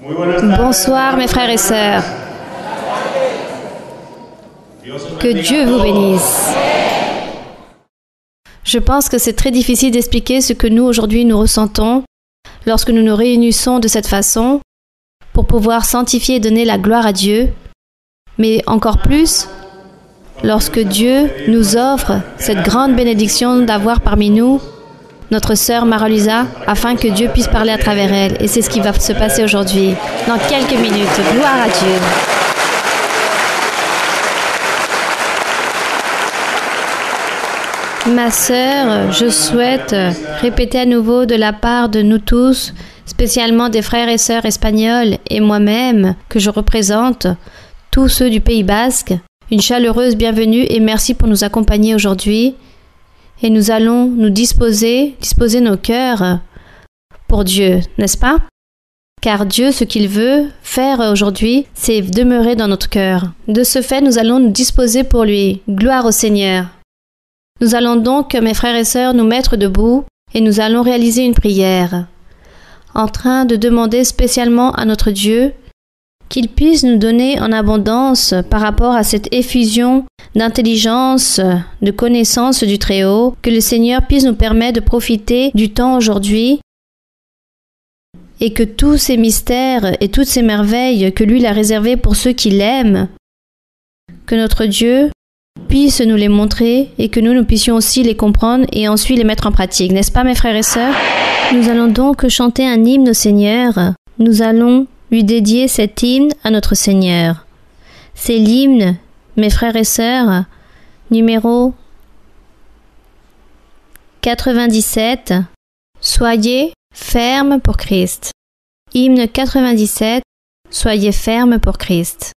Bonsoir mes frères et sœurs. Que Dieu vous bénisse. Je pense que c'est très difficile d'expliquer ce que nous aujourd'hui nous ressentons lorsque nous nous réunissons de cette façon pour pouvoir sanctifier et donner la gloire à Dieu, mais encore plus lorsque Dieu nous offre cette grande bénédiction d'avoir parmi nous notre sœur Mara-Luisa, afin que Dieu puisse parler à travers elle. Et c'est ce qui va se passer aujourd'hui, dans quelques minutes. Gloire à Dieu. Ma sœur, je souhaite répéter à nouveau de la part de nous tous, spécialement des frères et sœurs espagnols et moi-même, que je représente, tous ceux du Pays Basque, une chaleureuse bienvenue et merci pour nous accompagner aujourd'hui. Et nous allons nous disposer nos cœurs pour Dieu, n'est-ce pas? Car Dieu, ce qu'il veut faire aujourd'hui, c'est demeurer dans notre cœur. De ce fait, nous allons nous disposer pour lui. Gloire au Seigneur. Nous allons donc, mes frères et sœurs, nous mettre debout et nous allons réaliser une prière, en train de demander spécialement à notre Dieu qu'il puisse nous donner en abondance par rapport à cette effusion d'intelligence, de connaissance du Très-Haut, que le Seigneur puisse nous permettre de profiter du temps aujourd'hui et que tous ces mystères et toutes ces merveilles que lui a réservées pour ceux qui l'aiment, que notre Dieu puisse nous les montrer et que nous puissions aussi les comprendre et ensuite les mettre en pratique. N'est-ce pas, mes frères et sœurs? Nous allons donc chanter un hymne au Seigneur. Nous allons lui dédier cet hymne à notre Seigneur. C'est l'hymne, mes frères et sœurs, numéro 97. Soyez fermes pour Christ. Hymne 97. Soyez fermes pour Christ.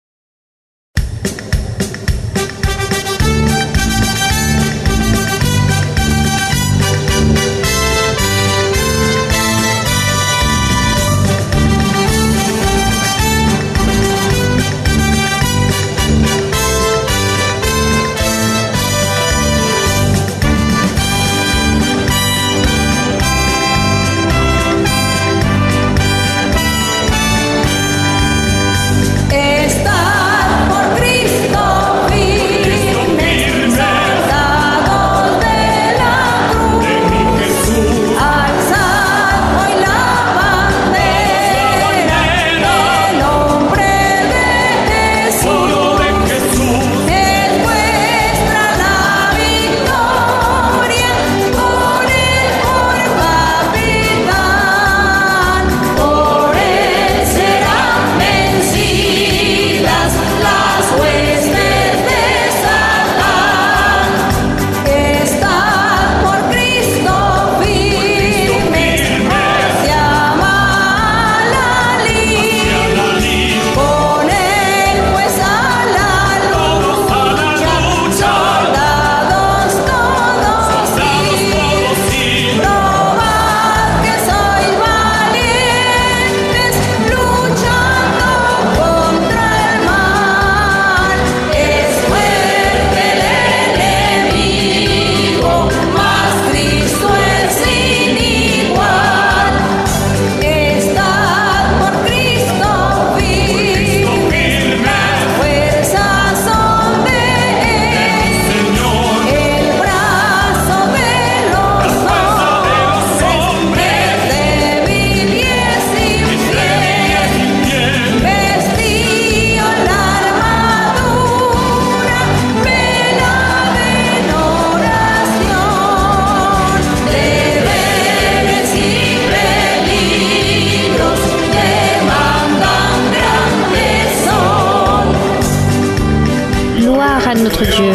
Notre Dieu.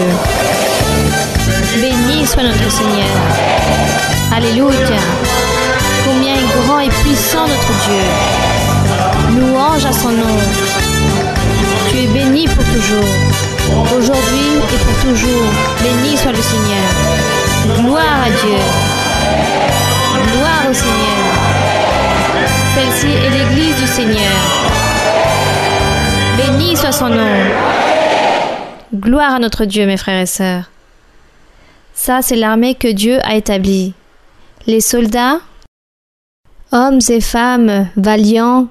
Béni soit notre Seigneur. Alléluia. Combien est grand et puissant notre Dieu. Louange à son nom. Tu es béni pour toujours. Aujourd'hui et pour toujours. Béni soit le Seigneur. Gloire à Dieu. Gloire au Seigneur. Celle-ci est l'église du Seigneur. Béni soit son nom. Gloire à notre Dieu, mes frères et sœurs. Ça, c'est l'armée que Dieu a établie. Les soldats, hommes et femmes valiants,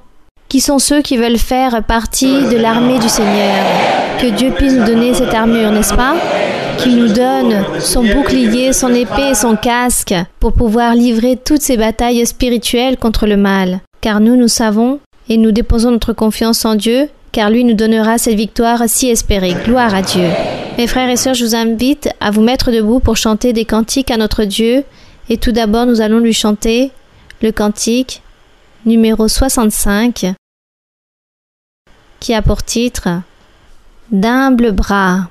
qui sont ceux qui veulent faire partie de l'armée du Seigneur. Que Dieu puisse nous donner cette armure, n'est-ce pas? Qu'il nous donne son bouclier, son épée et son casque pour pouvoir livrer toutes ces batailles spirituelles contre le mal. Car nous savons et nous déposons notre confiance en Dieu, car lui nous donnera cette victoire si espérée. Gloire à Dieu. Mes frères et sœurs, je vous invite à vous mettre debout pour chanter des cantiques à notre Dieu. Et tout d'abord, nous allons lui chanter le cantique numéro 65, qui a pour titre « D'humbles bras ».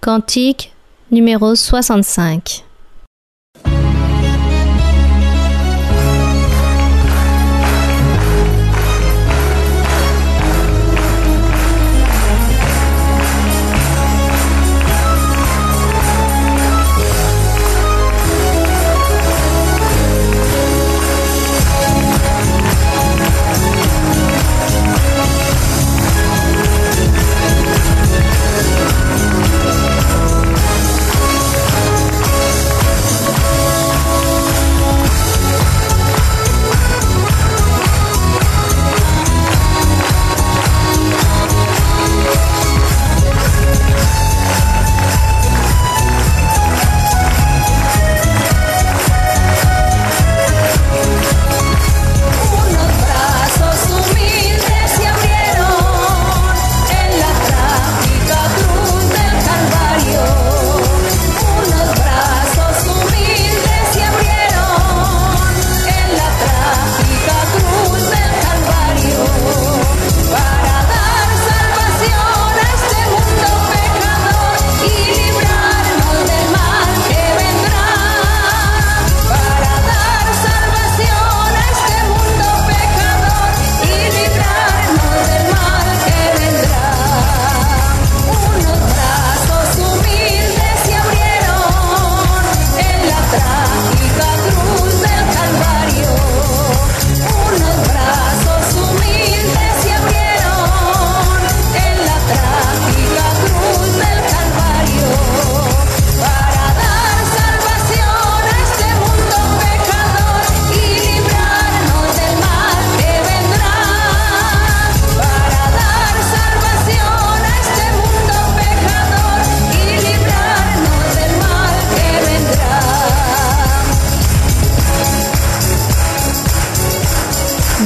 Cantique numéro 65.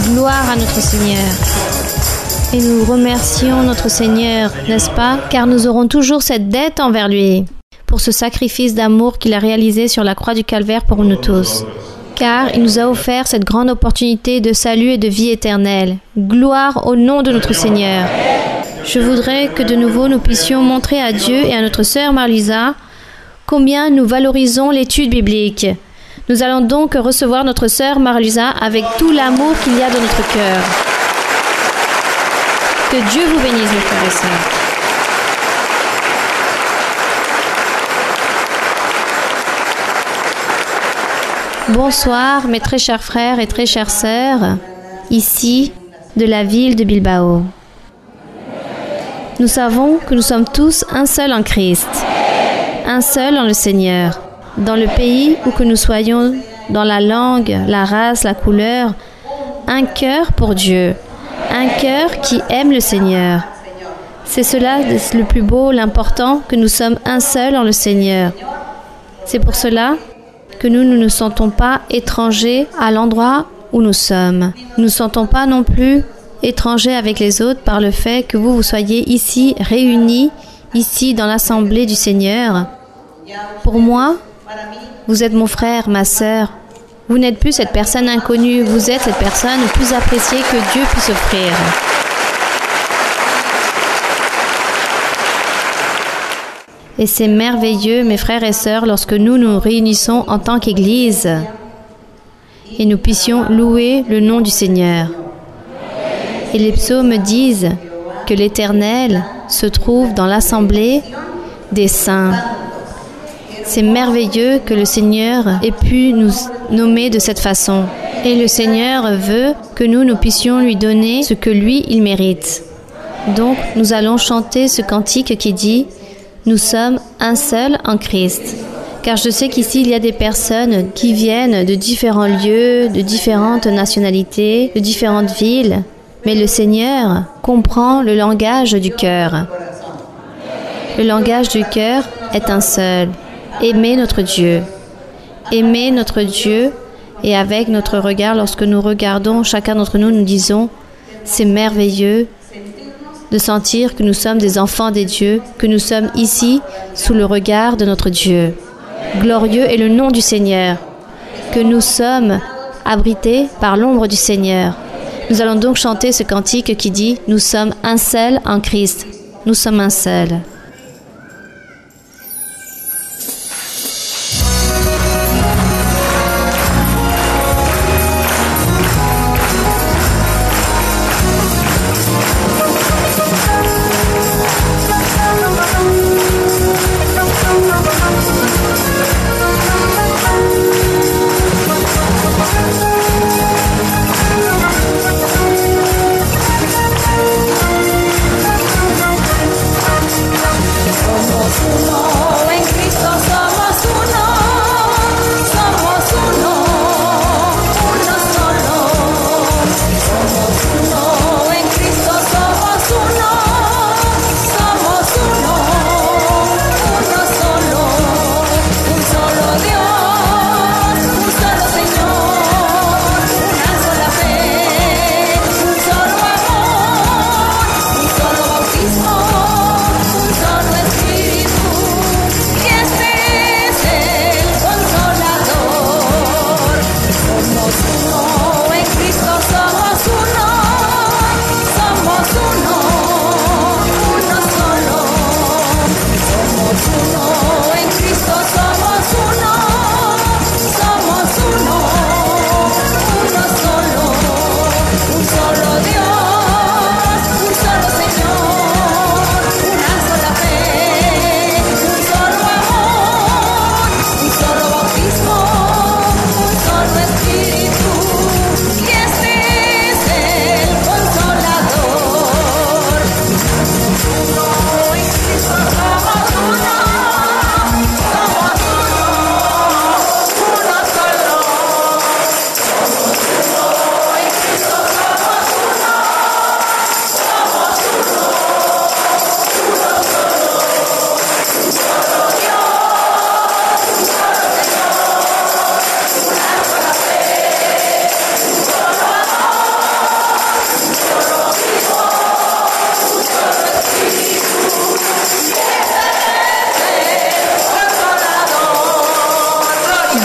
Gloire à notre Seigneur. Et nous remercions notre Seigneur, n'est-ce pas? Car nous aurons toujours cette dette envers lui, pour ce sacrifice d'amour qu'il a réalisé sur la croix du Calvaire pour nous tous. Car il nous a offert cette grande opportunité de salut et de vie éternelle. Gloire au nom de notre Seigneur. Je voudrais que de nouveau nous puissions montrer à Dieu et à notre sœur Marlisa combien nous valorisons l'étude biblique. Nous allons donc recevoir notre sœur Marlisa avec tout l'amour qu'il y a dans notre cœur. Que Dieu vous bénisse, mes frères et sœurs. Bonsoir, mes très chers frères et très chères sœurs, ici, de la ville de Bilbao. Nous savons que nous sommes tous un seul en Christ, un seul en le Seigneur. Dans le pays où que nous soyons, dans la langue, la race, la couleur, un cœur pour Dieu, un cœur qui aime le Seigneur. C'est cela le plus beau, l'important, que nous sommes un seul en le Seigneur. C'est pour cela que nous ne nous sentons pas étrangers à l'endroit où nous sommes. Nous ne nous sentons pas non plus étrangers avec les autres par le fait que vous soyez ici, réunis, ici dans l'assemblée du Seigneur. Pour moi, vous êtes mon frère, ma sœur. Vous n'êtes plus cette personne inconnue, vous êtes cette personne plus appréciée que Dieu puisse offrir. Et c'est merveilleux, mes frères et sœurs, lorsque nous nous réunissons en tant qu'Église et nous puissions louer le nom du Seigneur. Et les psaumes disent que l'Éternel se trouve dans l'assemblée des saints. C'est merveilleux que le Seigneur ait pu nous nommer de cette façon. Et le Seigneur veut que nous puissions lui donner ce que lui, il mérite. Donc, nous allons chanter ce cantique qui dit « Nous sommes un seul en Christ ». Car je sais qu'ici, il y a des personnes qui viennent de différents lieux, de différentes nationalités, de différentes villes. Mais le Seigneur comprend le langage du cœur. Le langage du cœur est un seul. Aimer notre Dieu. Aimer notre Dieu, et avec notre regard, lorsque nous regardons, chacun d'entre nous, nous disons, c'est merveilleux de sentir que nous sommes des enfants des dieux, que nous sommes ici sous le regard de notre Dieu. Glorieux est le nom du Seigneur, que nous sommes abrités par l'ombre du Seigneur. Nous allons donc chanter ce cantique qui dit « Nous sommes un seul en Christ. Nous sommes un seul. »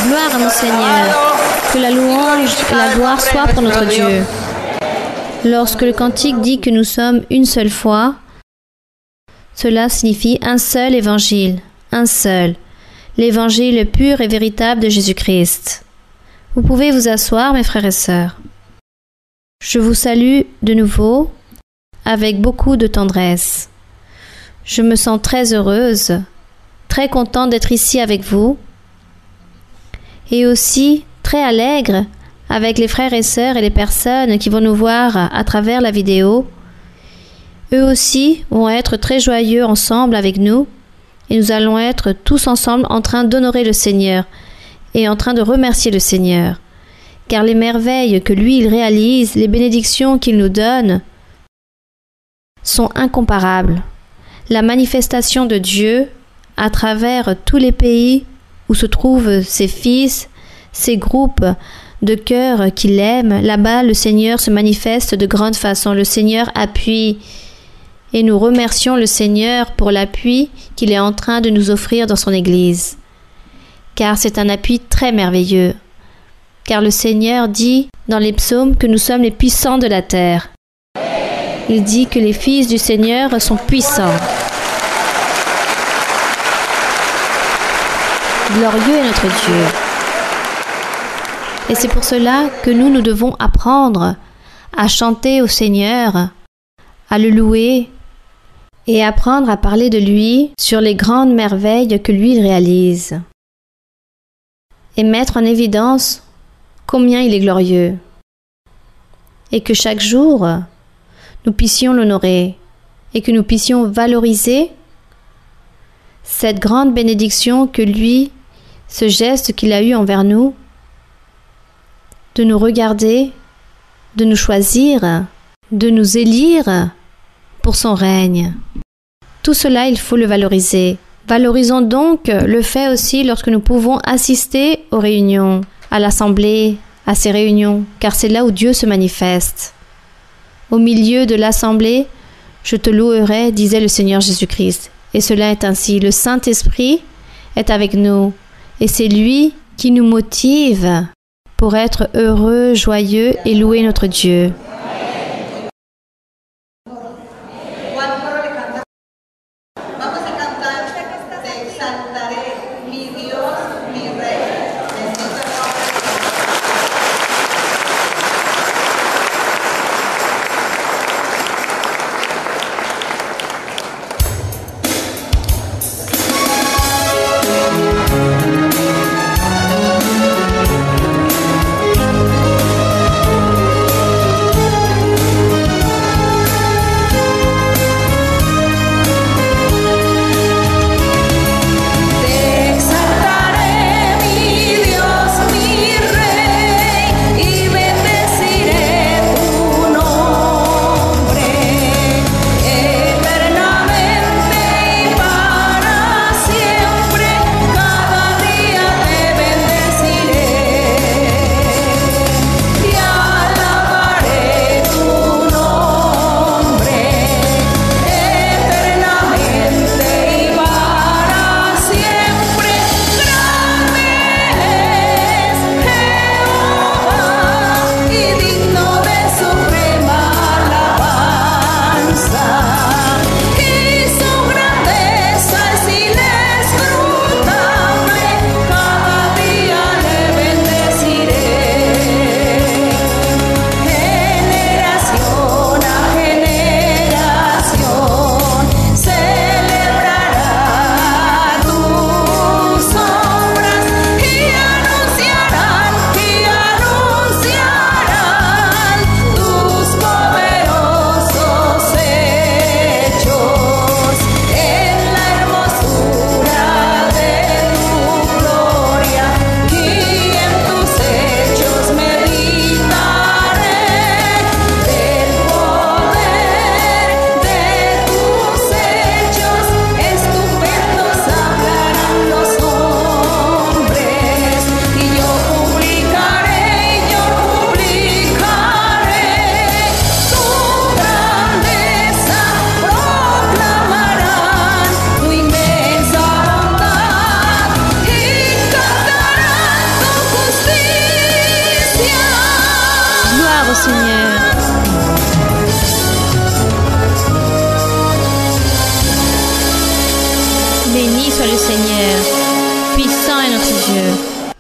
Gloire à mon Seigneur, que la louange et la gloire soient pour notre Dieu. Lorsque le cantique dit que nous sommes une seule foi, cela signifie un seul évangile, un seul, l'évangile pur et véritable de Jésus-Christ. Vous pouvez vous asseoir, mes frères et sœurs. Je vous salue de nouveau avec beaucoup de tendresse. Je me sens très heureuse, très contente d'être ici avec vous et aussi très allègre avec les frères et sœurs et les personnes qui vont nous voir à travers la vidéo. Eux aussi vont être très joyeux ensemble avec nous et nous allons être tous ensemble en train d'honorer le Seigneur et en train de remercier le Seigneur. Car les merveilles que lui, il réalise, les bénédictions qu'il nous donne sont incomparables. La manifestation de Dieu à travers tous les pays où se trouvent ses fils, ses groupes de cœur qui l'aiment, là-bas le Seigneur se manifeste de grande façon. Le Seigneur appuie et nous remercions le Seigneur pour l'appui qu'il est en train de nous offrir dans son Église. Car c'est un appui très merveilleux. Car le Seigneur dit dans les psaumes que nous sommes les puissants de la terre. Il dit que les fils du Seigneur sont puissants. Glorieux est notre Dieu. Et c'est pour cela que nous devons apprendre à chanter au Seigneur, à le louer et apprendre à parler de lui sur les grandes merveilles que lui il réalise. Et mettre en évidence combien il est glorieux. Et que chaque jour, nous puissions l'honorer et que nous puissions valoriser cette grande bénédiction que lui, ce geste qu'il a eu envers nous, de nous regarder, de nous choisir, de nous élire pour son règne. Tout cela, il faut le valoriser. Valorisons donc le fait aussi lorsque nous pouvons assister aux réunions, à l'assemblée, à ces réunions, car c'est là où Dieu se manifeste. Au milieu de l'assemblée, je te louerai, disait le Seigneur Jésus-Christ. Et cela est ainsi. Le Saint-Esprit est avec nous. Et c'est lui qui nous motive pour être heureux, joyeux et louer notre Dieu.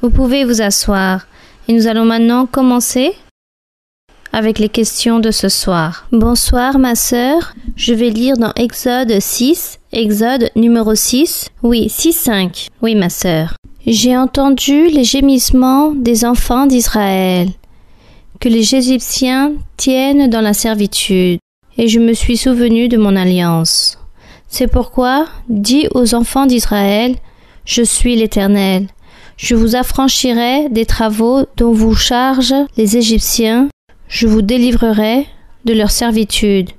Vous pouvez vous asseoir et nous allons maintenant commencer avec les questions de ce soir. Bonsoir ma sœur, je vais lire dans Exode 6, Exode numéro 6, oui 6-5, oui ma sœur. J'ai entendu les gémissements des enfants d'Israël, que les Égyptiens tiennent dans la servitude, et je me suis souvenu de mon alliance. C'est pourquoi, dis aux enfants d'Israël, je suis l'Éternel. Je vous affranchirai des travaux dont vous chargent les Égyptiens, je vous délivrerai de leur servitude,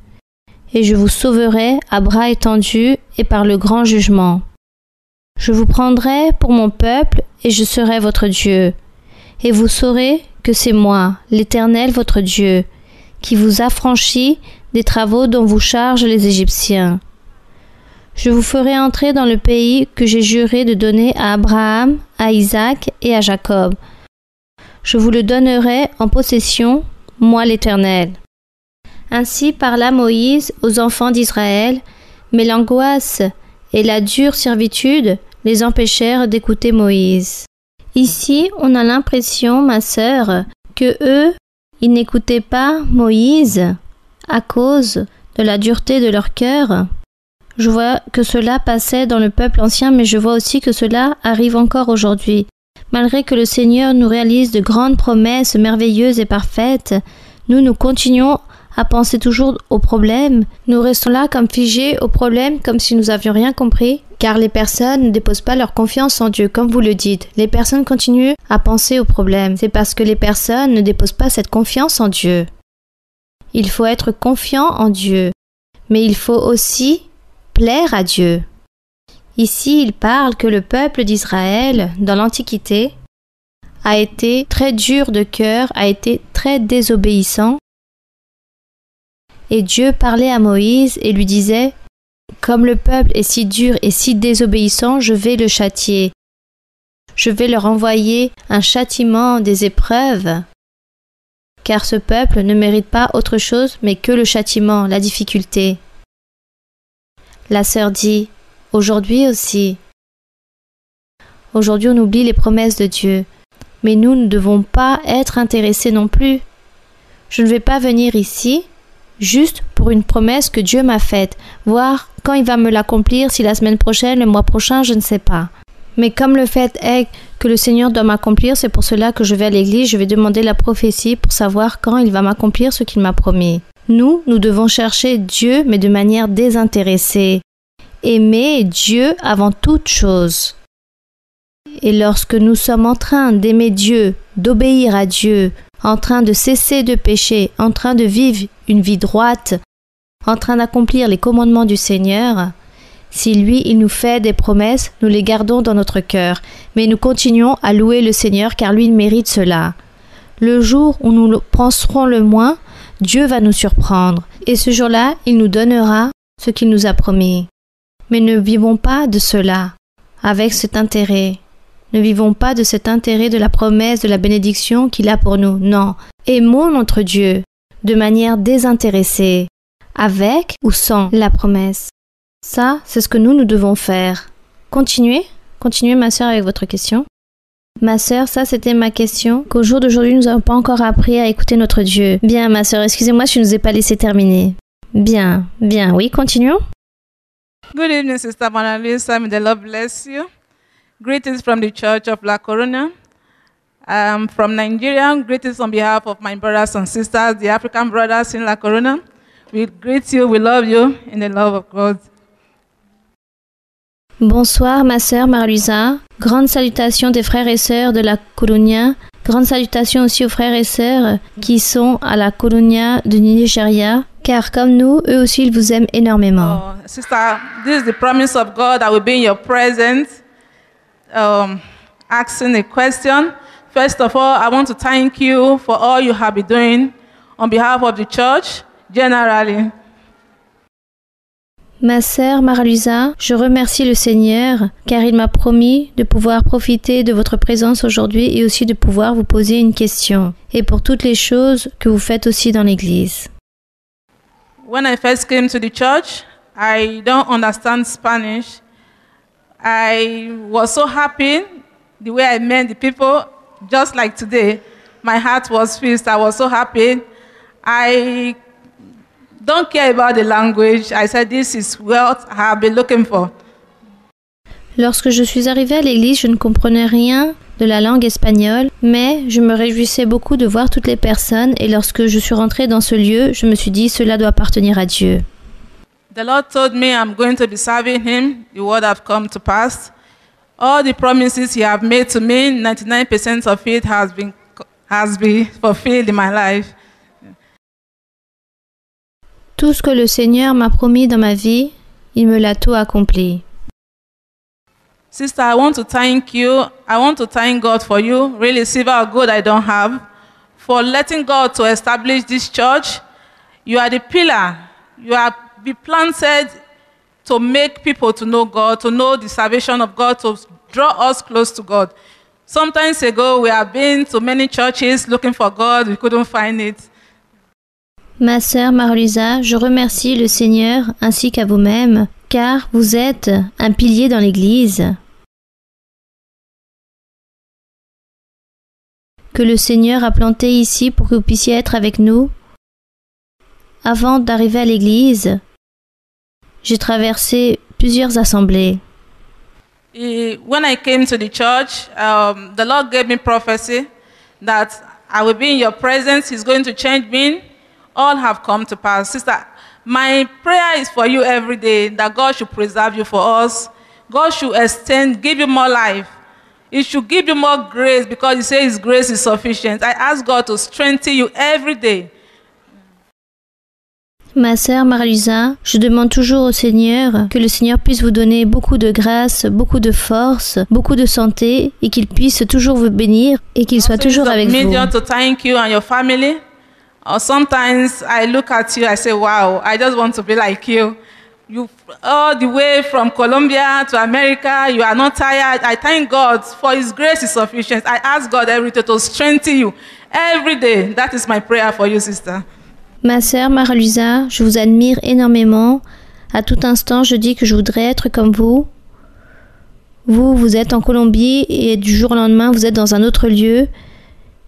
et je vous sauverai à bras étendus et par le grand jugement. Je vous prendrai pour mon peuple, et je serai votre Dieu, et vous saurez que c'est moi, l'Éternel votre Dieu, qui vous affranchit des travaux dont vous chargent les Égyptiens. Je vous ferai entrer dans le pays que j'ai juré de donner à Abraham, à Isaac et à Jacob. Je vous le donnerai en possession, moi l'Éternel. Ainsi parla Moïse aux enfants d'Israël, mais l'angoisse et la dure servitude les empêchèrent d'écouter Moïse. Ici, on a l'impression, ma sœur, que eux, ils n'écoutaient pas Moïse à cause de la dureté de leur cœur. Je vois que cela passait dans le peuple ancien, mais je vois aussi que cela arrive encore aujourd'hui. Malgré que le Seigneur nous réalise de grandes promesses merveilleuses et parfaites, nous continuons à penser toujours aux problèmes. Nous restons là comme figés aux problèmes, comme si nous n'avions rien compris, car les personnes ne déposent pas leur confiance en Dieu, comme vous le dites. Les personnes continuent à penser aux problèmes. C'est parce que les personnes ne déposent pas cette confiance en Dieu. Il faut être confiant en Dieu, mais il faut aussi plaire à Dieu. Ici, il parle que le peuple d'Israël, dans l'Antiquité, a été très dur de cœur, a été très désobéissant. Et Dieu parlait à Moïse et lui disait « Comme le peuple est si dur et si désobéissant, je vais le châtier. Je vais leur envoyer un châtiment des épreuves, car ce peuple ne mérite pas autre chose mais que le châtiment, la difficulté. » La sœur dit « Aujourd'hui aussi. Aujourd'hui on oublie les promesses de Dieu, mais nous ne devons pas être intéressés non plus. Je ne vais pas venir ici juste pour une promesse que Dieu m'a faite, voir quand il va me l'accomplir, si la semaine prochaine, le mois prochain, je ne sais pas. Mais comme le fait est que le Seigneur doit m'accomplir, c'est pour cela que je vais à l'église, je vais demander la prophétie pour savoir quand il va m'accomplir ce qu'il m'a promis. Nous devons chercher Dieu, mais de manière désintéressée. Aimer Dieu avant toute chose. Et lorsque nous sommes en train d'aimer Dieu, d'obéir à Dieu, en train de cesser de pécher, en train de vivre une vie droite, en train d'accomplir les commandements du Seigneur, si lui, il nous fait des promesses, nous les gardons dans notre cœur, mais nous continuons à louer le Seigneur car lui, il mérite cela. Le jour où nous le penserons le moins, Dieu va nous surprendre, et ce jour-là, il nous donnera ce qu'il nous a promis. Mais ne vivons pas de cela, avec cet intérêt. Ne vivons pas de cet intérêt de la promesse, de la bénédiction qu'il a pour nous. Non, aimons notre Dieu de manière désintéressée, avec ou sans la promesse. Ça, c'est ce que nous devons faire. Continuez ma sœur avec votre question. Ma sœur, ça c'était ma question, qu'au jour d'aujourd'hui nous n'avons pas encore appris à écouter notre Dieu. Bien ma sœur, excusez-moi si je ne vous ai pas laissé terminer. Bien, oui, continuons. Good evening, Sister Mona Lisa. May the Lord bless you. Greetings from the Church of La Corona. From Nigeria, greetings on behalf of my brothers and sisters, the African brothers in La Corona. We greet you, we love you in the love of God. Bonsoir ma sœur Marie-Louisa. Grande salutation des frères et sœurs de la Colonia. Grande salutation aussi aux frères et sœurs qui sont à la Colonia de Nigeria. Car comme nous, eux aussi, ils vous aiment énormément. Oh, sister, this is the promise of God that will be in your presence. Asking a question. First of all, I want to thank you for all you have been doing on behalf of the church generally. Ma sœur Marie-Louisa, je remercie le Seigneur car il m'a promis de pouvoir profiter de votre présence aujourd'hui et aussi de pouvoir vous poser une question. Et pour toutes les choses que vous faites aussi dans l'Église. When I first came to the church, I don't understand Spanish. I was so happy the way I met the people, just like today. My heart was filled. I was so happy. I don't care about the language. I said, this is what I have been looking for. Lorsque je suis arrivée à l'église, je ne comprenais rien de la langue espagnole, mais je me réjouissais beaucoup de voir toutes les personnes et lorsque je suis rentrée dans ce lieu, je me suis dit, cela doit appartenir à Dieu. The Lord told me I'm going to be serving Him. The word have come to pass. All the promises He have made to me, 99% of it has been fulfilled in my life. Tout ce que le Seigneur m'a promis dans ma vie, il me l'a tout accompli. Sister, I want to thank you. I want to thank God for you. Really, silver or gold I don't have. For letting God to establish this church. You are the pillar. You are be planted to make people to know God, to know the salvation of God, to draw us close to God. Sometimes ago, we have been to many churches looking for God. We couldn't find it. Ma sœur Marie-Louisa, je remercie le Seigneur ainsi qu'à vous-même, car vous êtes un pilier dans l'Église. Que le Seigneur a planté ici pour que vous puissiez être avec nous. Avant d'arriver à l'Église, j'ai traversé plusieurs assemblées. When I came to the church, the Lord gave me prophecy that I will be in your presence. He's going to change me. All have come to pass. Sister, my prayer is for you every day that God should preserve you for us. God should extend, give you more life. He should give you more grace because He says His grace is sufficient. I ask God to strengthen you every day. Ma sœur Marie-Luisa, je demande toujours au Seigneur que le Seigneur puisse vous donner beaucoup de grâce, beaucoup de force, beaucoup de santé et qu'il puisse toujours vous bénir et qu'il soit toujours avec vous. To thank you and your family. Or sometimes I look at you, I say, wow, I just want to be like you. You all the way from Colombia to America, you are not tired. I thank God for His grace is sufficient. I ask God every day to strengthen you every day. That is my prayer for you, sister. Ma sœur Marie-Luisa, je vous admire énormément. À tout instant, je dis que je voudrais être comme vous. Vous êtes en Colombie et du jour au lendemain, vous êtes dans un autre lieu.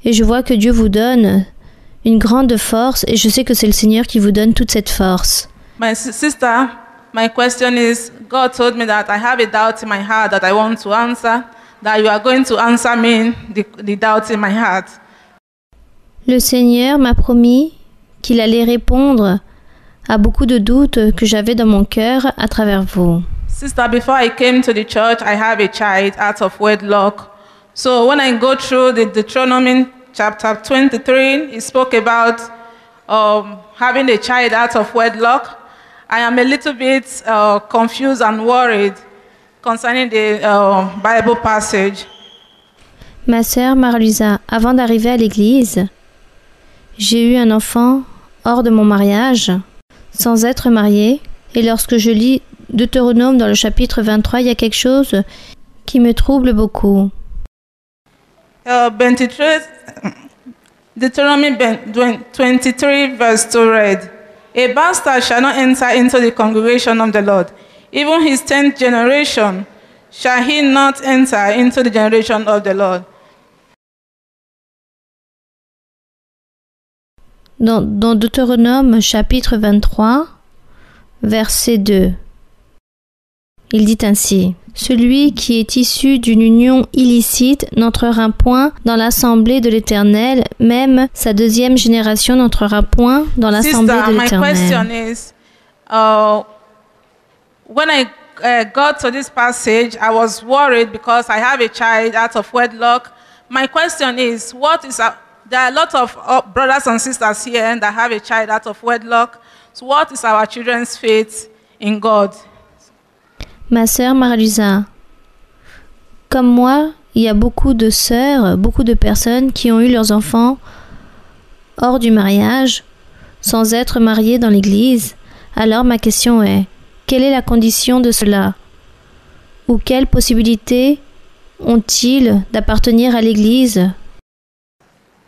Et je vois que Dieu vous donne une grande force et je sais que c'est le Seigneur qui vous donne toute cette force. My sister, my question is, God told me that I have a doubt in my heart that I want to answer, that you are going to answer me the doubt in my heart. Le Seigneur m'a promis qu'il allait répondre à beaucoup de doutes que j'avais dans mon cœur à travers vous. Sister, before I came to the church, I have a child out of wedlock. So when I go through the Deuteronomy chapter 23, it spoke about having a child out of wedlock. I am a little bit confused and worried concerning the Bible passage. Ma sœur Marie-Luisa, avant d'arriver à l'église, j'ai eu un enfant hors de mon mariage, sans être mariée, et lorsque je lis Deutéronome dans le chapitre 23, il y a quelque chose qui me trouble beaucoup. Deuteronomy 23 verse 2 read, a bastard shall not enter into the congregation of the Lord. Even his 10th generation shall he not enter into the generation of the Lord. Dans Deutéronome chapitre 23, verset 2, il dit ainsi: celui qui est issu d'une union illicite n'entrera point dans l'assemblée de l'Éternel, même sa deuxième génération n'entrera point dans l'assemblée de l'Éternel. My question is, when I got to this passage, I was worried because I have a child out of wedlock. My question is, there are a lot of brothers and sisters here that have a child out of wedlock. So what is our children's faith in God? Ma sœur Marie-Luisa, comme moi, il y a beaucoup de sœurs, beaucoup de personnes qui ont eu leurs enfants hors du mariage, sans être mariées dans l'Église. Alors ma question est, quelle est la condition de cela? Ou quelles possibilités ont-ils d'appartenir à l'Église?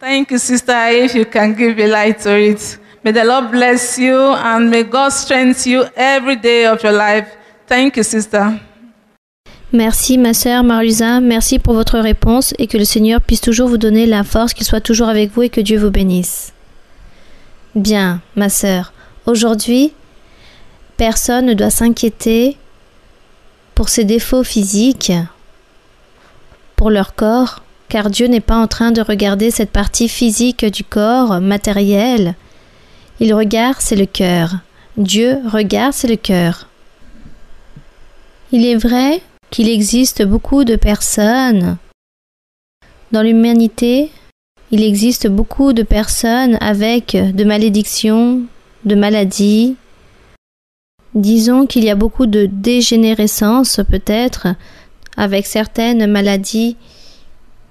Thank you, sister, if you can give a light to it. May the Lord bless you and may God strengthen you every day of your life. Thank you, sister. Merci, ma sœur Marie-Luisa. Merci pour votre réponse et que le Seigneur puisse toujours vous donner la force, qu'il soit toujours avec vous et que Dieu vous bénisse. Bien, ma sœur. Aujourd'hui, personne ne doit s'inquiéter pour ses défauts physiques, pour leur corps, car Dieu n'est pas en train de regarder cette partie physique du corps, matérielle. Il regarde, c'est le cœur. Dieu regarde, c'est le cœur. Il est vrai qu'il existe beaucoup de personnes dans l'humanité. Il existe beaucoup de personnes avec de malédictions, de maladies. Disons qu'il y a beaucoup de dégénérescence peut-être avec certaines maladies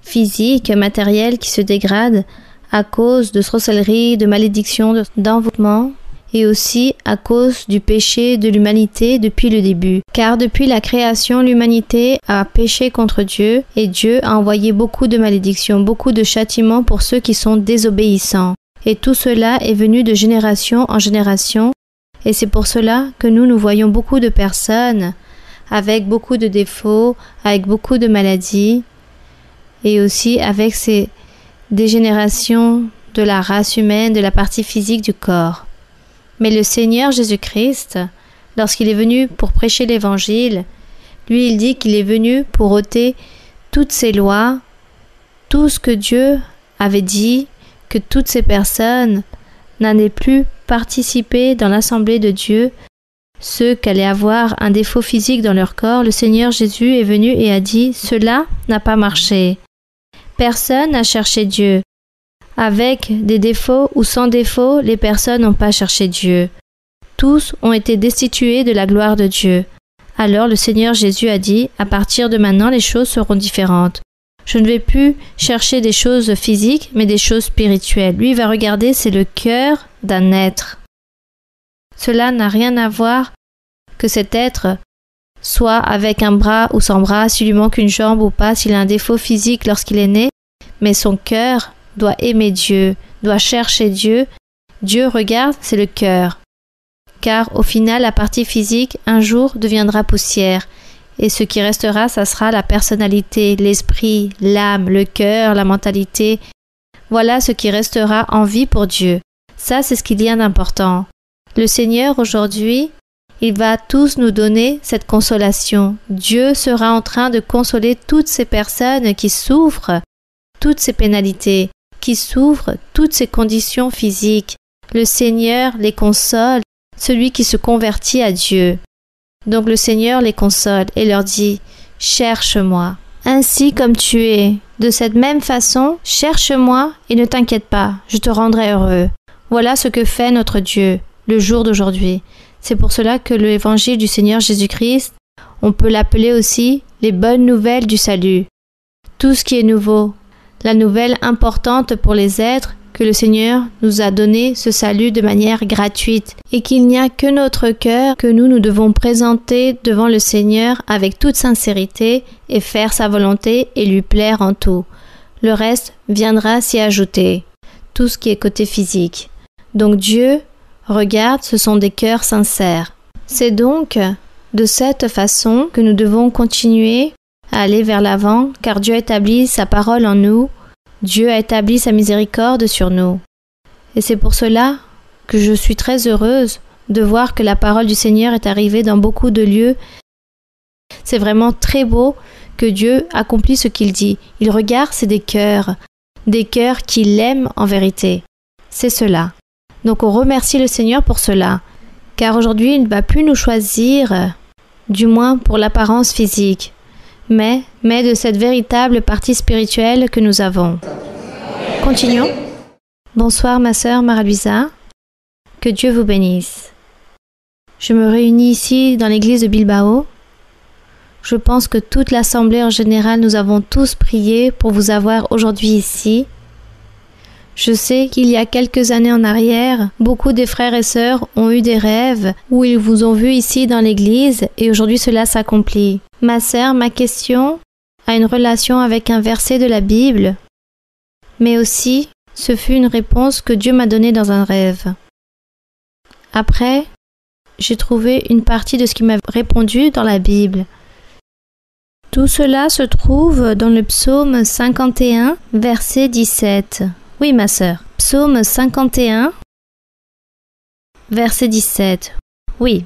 physiques, matérielles qui se dégradent à cause de sorcellerie, de malédictions, d'envoûtement et aussi à cause du péché de l'humanité depuis le début. Car depuis la création, l'humanité a péché contre Dieu et Dieu a envoyé beaucoup de malédictions, beaucoup de châtiments pour ceux qui sont désobéissants. Et tout cela est venu de génération en génération et c'est pour cela que nous voyons beaucoup de personnes avec beaucoup de défauts, avec beaucoup de maladies et aussi avec ces dégénérations de la race humaine, de la partie physique du corps. Mais le Seigneur Jésus-Christ, lorsqu'il est venu pour prêcher l'Évangile, lui il dit qu'il est venu pour ôter toutes ces lois, tout ce que Dieu avait dit, que toutes ces personnes n'allaient plus participer dans l'assemblée de Dieu, ceux qui allaient avoir un défaut physique dans leur corps. Le Seigneur Jésus est venu et a dit « Cela n'a pas marché ». Personne n'a cherché Dieu. Avec des défauts ou sans défauts, les personnes n'ont pas cherché Dieu. tous ont été destitués de la gloire de Dieu. Alors le Seigneur Jésus a dit, à partir de maintenant, les choses seront différentes. Je ne vais plus chercher des choses physiques, mais des choses spirituelles. Lui va regarder, c'est le cœur d'un être. Cela n'a rien à voir que cet être soit avec un bras ou sans bras, s'il lui manque une jambe ou pas, s'il a un défaut physique lorsqu'il est né, mais son cœur doit aimer Dieu, doit chercher Dieu. Dieu regarde, c'est le cœur. Car au final, la partie physique, un jour, deviendra poussière. Et ce qui restera, ça sera la personnalité, l'esprit, l'âme, le cœur, la mentalité. Voilà ce qui restera en vie pour Dieu. Ça, c'est ce qu'il y a d'important. Le Seigneur, aujourd'hui, il va tous nous donner cette consolation. Dieu sera en train de consoler toutes ces personnes qui souffrent, toutes ces pénalités, qui souffrent toutes ces conditions physiques. Le Seigneur les console, celui qui se convertit à Dieu. Donc le Seigneur les console et leur dit « Cherche-moi, ainsi comme tu es. De cette même façon, cherche-moi et ne t'inquiète pas, je te rendrai heureux. » Voilà ce que fait notre Dieu, le jour d'aujourd'hui. C'est pour cela que l'évangile du Seigneur Jésus-Christ, on peut l'appeler aussi les bonnes nouvelles du salut. Tout ce qui est nouveau, la nouvelle importante pour les êtres, que le Seigneur nous a donné ce salut de manière gratuite et qu'il n'y a que notre cœur que nous devons présenter devant le Seigneur avec toute sincérité et faire sa volonté et lui plaire en tout. Le reste viendra s'y ajouter, tout ce qui est côté physique. Donc Dieu regarde, ce sont des cœurs sincères. C'est donc de cette façon que nous devons continuer à aller vers l'avant car Dieu établit sa parole en nous. Dieu a établi sa miséricorde sur nous. Et c'est pour cela que je suis très heureuse de voir que la parole du Seigneur est arrivée dans beaucoup de lieux. C'est vraiment très beau que Dieu accomplit ce qu'il dit. Il regarde, c'est des cœurs qui l'aiment en vérité. C'est cela. Donc on remercie le Seigneur pour cela, car aujourd'hui il ne va plus nous choisir, du moins pour l'apparence physique, mais de cette véritable partie spirituelle que nous avons. Continuons. Bonsoir ma sœur Mara-Luisa, que Dieu vous bénisse. Je me réunis ici dans l'église de Bilbao. Je pense que toute l'assemblée en général, nous avons tous prié pour vous avoir aujourd'hui ici. Je sais qu'il y a quelques années en arrière, beaucoup des frères et sœurs ont eu des rêves où ils vous ont vu ici dans l'église et aujourd'hui cela s'accomplit. Ma sœur, ma question a une relation avec un verset de la Bible, mais aussi ce fut une réponse que Dieu m'a donnée dans un rêve. Après, j'ai trouvé une partie de ce qu'il m'a répondu dans la Bible. Tout cela se trouve dans le psaume 51, verset 17. Oui, ma sœur. Psaume 51, verset 17. Oui.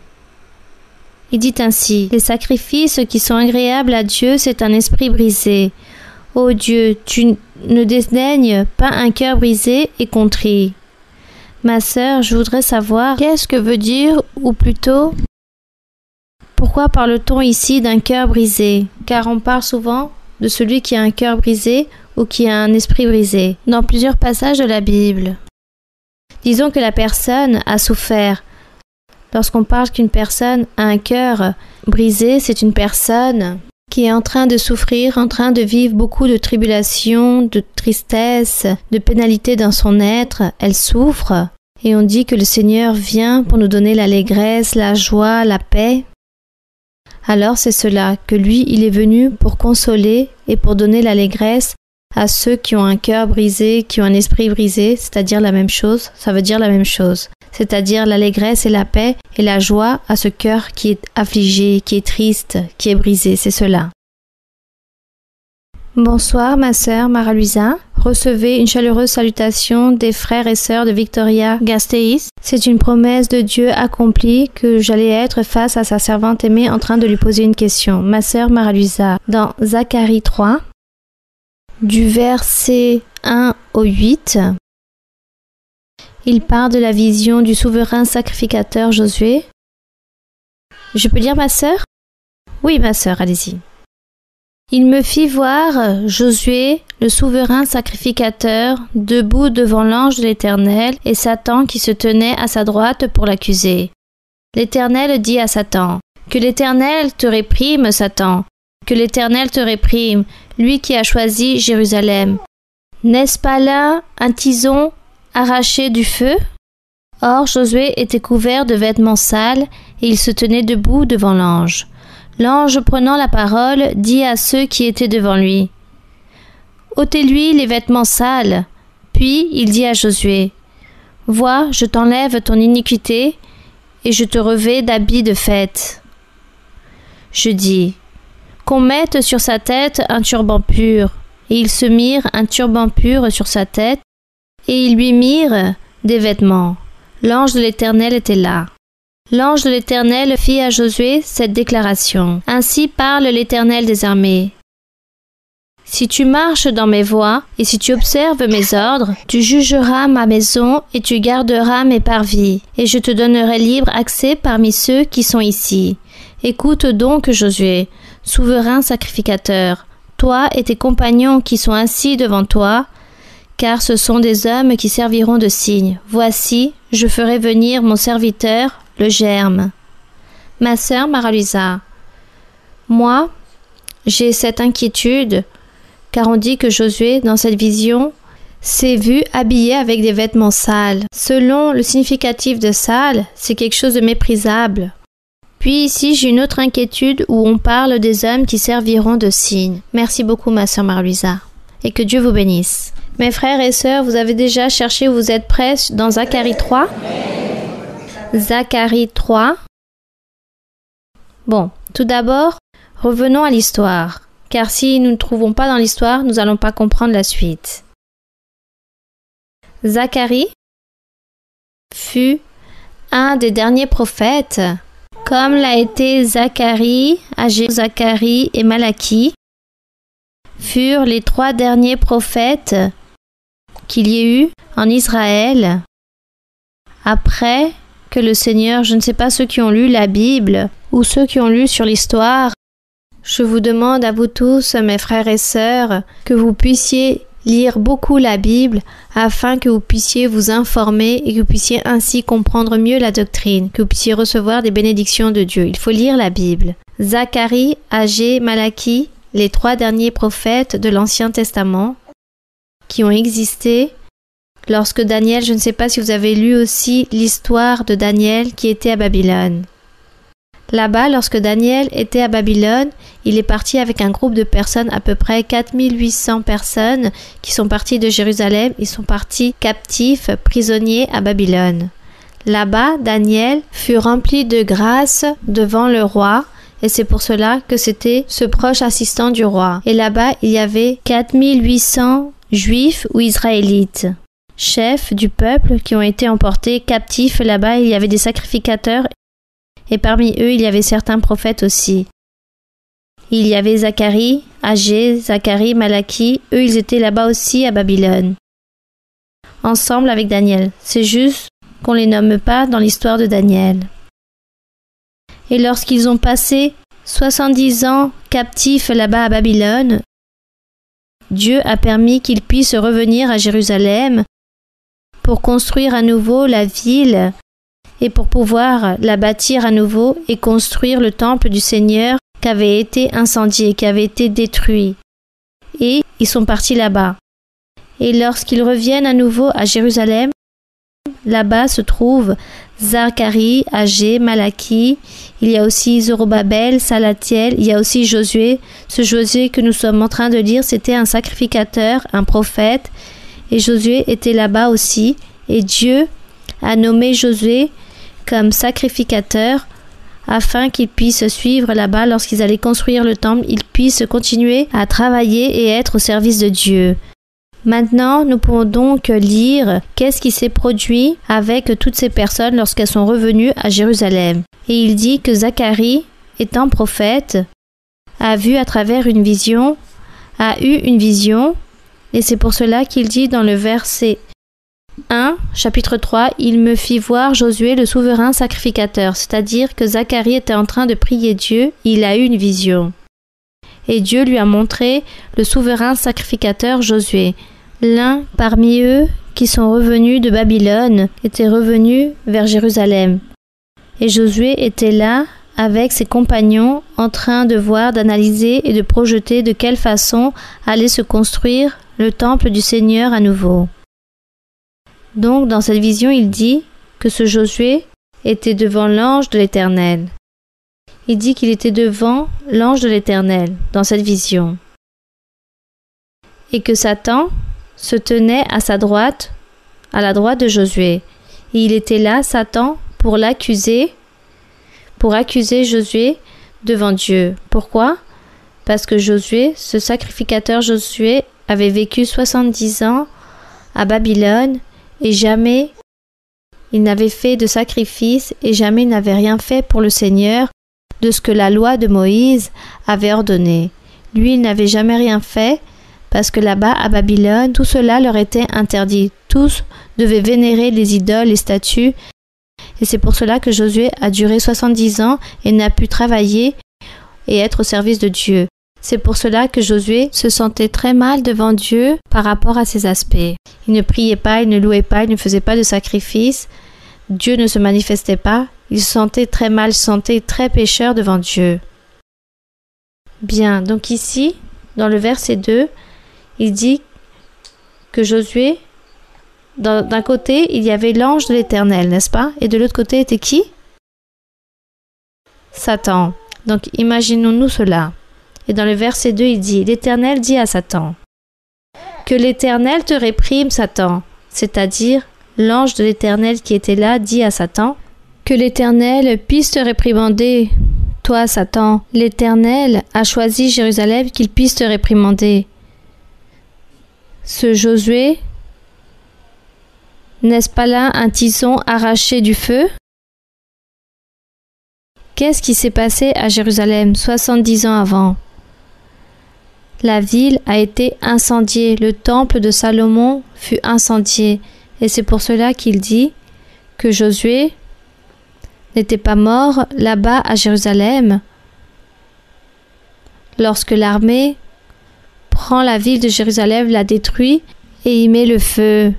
Il dit ainsi, « Les sacrifices qui sont agréables à Dieu, c'est un esprit brisé. Ô Dieu, tu ne dédaignes pas un cœur brisé et contrit. » Ma sœur, je voudrais savoir qu'est-ce que veut dire, ou plutôt, pourquoi parle-t-on ici d'un cœur brisé? Car on parle souvent de celui qui a un cœur brisé ou qui a un esprit brisé, dans plusieurs passages de la Bible. Disons que la personne a souffert. Lorsqu'on parle qu'une personne a un cœur brisé, c'est une personne qui est en train de souffrir, en train de vivre beaucoup de tribulations, de tristesse, de pénalités dans son être. Elle souffre et on dit que le Seigneur vient pour nous donner l'allégresse, la joie, la paix. Alors c'est cela, que lui, il est venu pour consoler et pour donner l'allégresse à ceux qui ont un cœur brisé, qui ont un esprit brisé, c'est-à-dire la même chose, ça veut dire la même chose. C'est-à-dire l'allégresse et la paix et la joie à ce cœur qui est affligé, qui est triste, qui est brisé, c'est cela. Bonsoir ma sœur Mara-Luisa. Recevez une chaleureuse salutation des frères et sœurs de Victoria Gasteiz. C'est une promesse de Dieu accomplie que j'allais être face à sa servante aimée en train de lui poser une question. Ma sœur Mara-Luisa, dans Zacharie 3, du verset 1 au 8, il parle de la vision du souverain sacrificateur Josué. Je peux lire ma sœur? Oui ma sœur, allez-y. Il me fit voir Josué, le souverain sacrificateur, debout devant l'ange de l'Éternel et Satan qui se tenait à sa droite pour l'accuser. L'Éternel dit à Satan, « Que l'Éternel te réprime, Satan, que l'Éternel te réprime, lui qui a choisi Jérusalem. N'est-ce pas là un tison arraché du feu ?» Or Josué était couvert de vêtements sales, et il se tenait debout devant l'ange. L'ange, prenant la parole, dit à ceux qui étaient devant lui, « Ôtez-lui les vêtements sales. » Puis il dit à Josué, « Vois, je t'enlève ton iniquité, et je te revêts d'habits de fête. » Je dis, « Qu'on mette sur sa tête un turban pur. » Et ils se mirent un turban pur sur sa tête, et ils lui mirent des vêtements. L'ange de l'Éternel était là. L'ange de l'Éternel fit à Josué cette déclaration. « Ainsi parle l'Éternel des armées. Si tu marches dans mes voies, et si tu observes mes ordres, tu jugeras ma maison, et tu garderas mes parvis, et je te donnerai libre accès parmi ceux qui sont ici. Écoute donc, Josué, souverain sacrificateur, toi et tes compagnons qui sont assis devant toi, car ce sont des hommes qui serviront de signe. Voici, je ferai venir mon serviteur, le germe. » Ma sœur Mara-Luisa, moi, j'ai cette inquiétude, car on dit que Josué, dans cette vision, s'est vu habillé avec des vêtements sales. Selon le significatif de sale, c'est quelque chose de méprisable. Puis ici, j'ai une autre inquiétude où on parle des hommes qui serviront de signe. Merci beaucoup, ma sœur Mara-Luisa, et que Dieu vous bénisse. Mes frères et sœurs, vous avez déjà cherché où vous êtes prêts dans Zacharie 3 ? Zacharie 3. Bon, tout d'abord, revenons à l'histoire, car si nous ne trouvons pas dans l'histoire, nous n'allons pas comprendre la suite. Zacharie fut un des derniers prophètes, comme l'a été Zacharie, Agé, Zacharie et Malachie, furent les 3 derniers prophètes qu'il y ait eu en Israël, après que le Seigneur, je ne sais pas ceux qui ont lu la Bible ou ceux qui ont lu sur l'histoire, je vous demande à vous tous, mes frères et sœurs, que vous puissiez lire beaucoup la Bible afin que vous puissiez vous informer et que vous puissiez ainsi comprendre mieux la doctrine, que vous puissiez recevoir des bénédictions de Dieu. Il faut lire la Bible. Zacharie, Agé, Malachie, les 3 derniers prophètes de l'Ancien Testament qui ont existé lorsque Daniel, je ne sais pas si vous avez lu aussi l'histoire de Daniel qui était à Babylone. Là-bas, lorsque Daniel était à Babylone, il est parti avec un groupe de personnes, à peu près 4800 personnes qui sont parties de Jérusalem. Ils sont partis captifs, prisonniers à Babylone. Là-bas, Daniel fut rempli de grâce devant le roi, et c'est pour cela que c'était ce proche assistant du roi. Et là-bas, il y avait 4800 juifs ou israélites, chefs du peuple qui ont été emportés captifs. Là-bas, il y avait des sacrificateurs. Et parmi eux, il y avait certains prophètes aussi. Il y avait Zacharie, Agé, Zacharie, Malachie. Eux, ils étaient là-bas aussi à Babylone, ensemble avec Daniel. C'est juste qu'on ne les nomme pas dans l'histoire de Daniel. Et lorsqu'ils ont passé 70 ans captifs là-bas à Babylone, Dieu a permis qu'ils puissent revenir à Jérusalem pour construire à nouveau la ville et pour pouvoir la bâtir à nouveau et construire le temple du Seigneur qui avait été incendié, qui avait été détruit. Et ils sont partis là-bas. Et lorsqu'ils reviennent à nouveau à Jérusalem, là-bas se trouvent Zacharie, Agé, Malachie, il y a aussi Zorobabel, Salatiel, il y a aussi Josué. Ce Josué que nous sommes en train de lire, c'était un sacrificateur, un prophète, et Josué était là-bas aussi, et Dieu a nommé Josué comme sacrificateur afin qu'ils puissent suivre là-bas lorsqu'ils allaient construire le temple, ils puissent continuer à travailler et être au service de Dieu. Maintenant, nous pouvons donc lire qu'est-ce qui s'est produit avec toutes ces personnes lorsqu'elles sont revenues à Jérusalem. Et il dit que Zacharie, étant prophète, a vu à travers une vision, a eu une vision, et c'est pour cela qu'il dit dans le verset 1, chapitre 3, « Il me fit voir Josué le souverain sacrificateur », c'est-à-dire que Zacharie était en train de prier Dieu, il a eu une vision. Et Dieu lui a montré le souverain sacrificateur Josué. L'un parmi eux qui sont revenus de Babylone était revenu vers Jérusalem. Et Josué était là avec ses compagnons en train de voir, d'analyser et de projeter de quelle façon allait se construire le temple du Seigneur à nouveau. Donc dans cette vision, il dit que ce Josué était devant l'ange de l'Éternel. Il dit qu'il était devant l'ange de l'Éternel dans cette vision. Et que Satan se tenait à sa droite, à la droite de Josué. Et il était là, Satan, pour accuser Josué devant Dieu. Pourquoi? Parce que Josué, ce sacrificateur Josué, avait vécu 70 ans à Babylone et jamais il n'avait fait de sacrifice et jamais il n'avait rien fait pour le Seigneur de ce que la loi de Moïse avait ordonné. Lui, il n'avait jamais rien fait parce que là-bas, à Babylone, tout cela leur était interdit. Tous devaient vénérer les idoles, les statues. Et c'est pour cela que Josué a duré 70 ans et n'a pu travailler et être au service de Dieu. C'est pour cela que Josué se sentait très mal devant Dieu par rapport à ces aspects. Il ne priait pas, il ne louait pas, il ne faisait pas de sacrifice. Dieu ne se manifestait pas. Il se sentait très mal, se sentait très pécheur devant Dieu. Bien, donc ici, dans le verset 2, il dit que Josué, d'un côté, il y avait l'ange de l'Éternel, n'est-ce pas? Et de l'autre côté était qui? Satan. Donc imaginons-nous cela. Et dans le verset 2, il dit, l'Éternel dit à Satan, que l'Éternel te réprime, Satan. C'est-à-dire, l'ange de l'Éternel qui était là dit à Satan, que l'Éternel puisse te réprimander, toi, Satan. L'Éternel a choisi Jérusalem qu'il puisse te réprimander. Ce Josué, n'est-ce pas là un tison arraché du feu? Qu'est-ce qui s'est passé à Jérusalem 70 ans avant? La ville a été incendiée, le temple de Salomon fut incendié, et c'est pour cela qu'il dit que Josué n'était pas mort là-bas à Jérusalem lorsque l'armée prend la ville de Jérusalem, la détruit et y met le feu.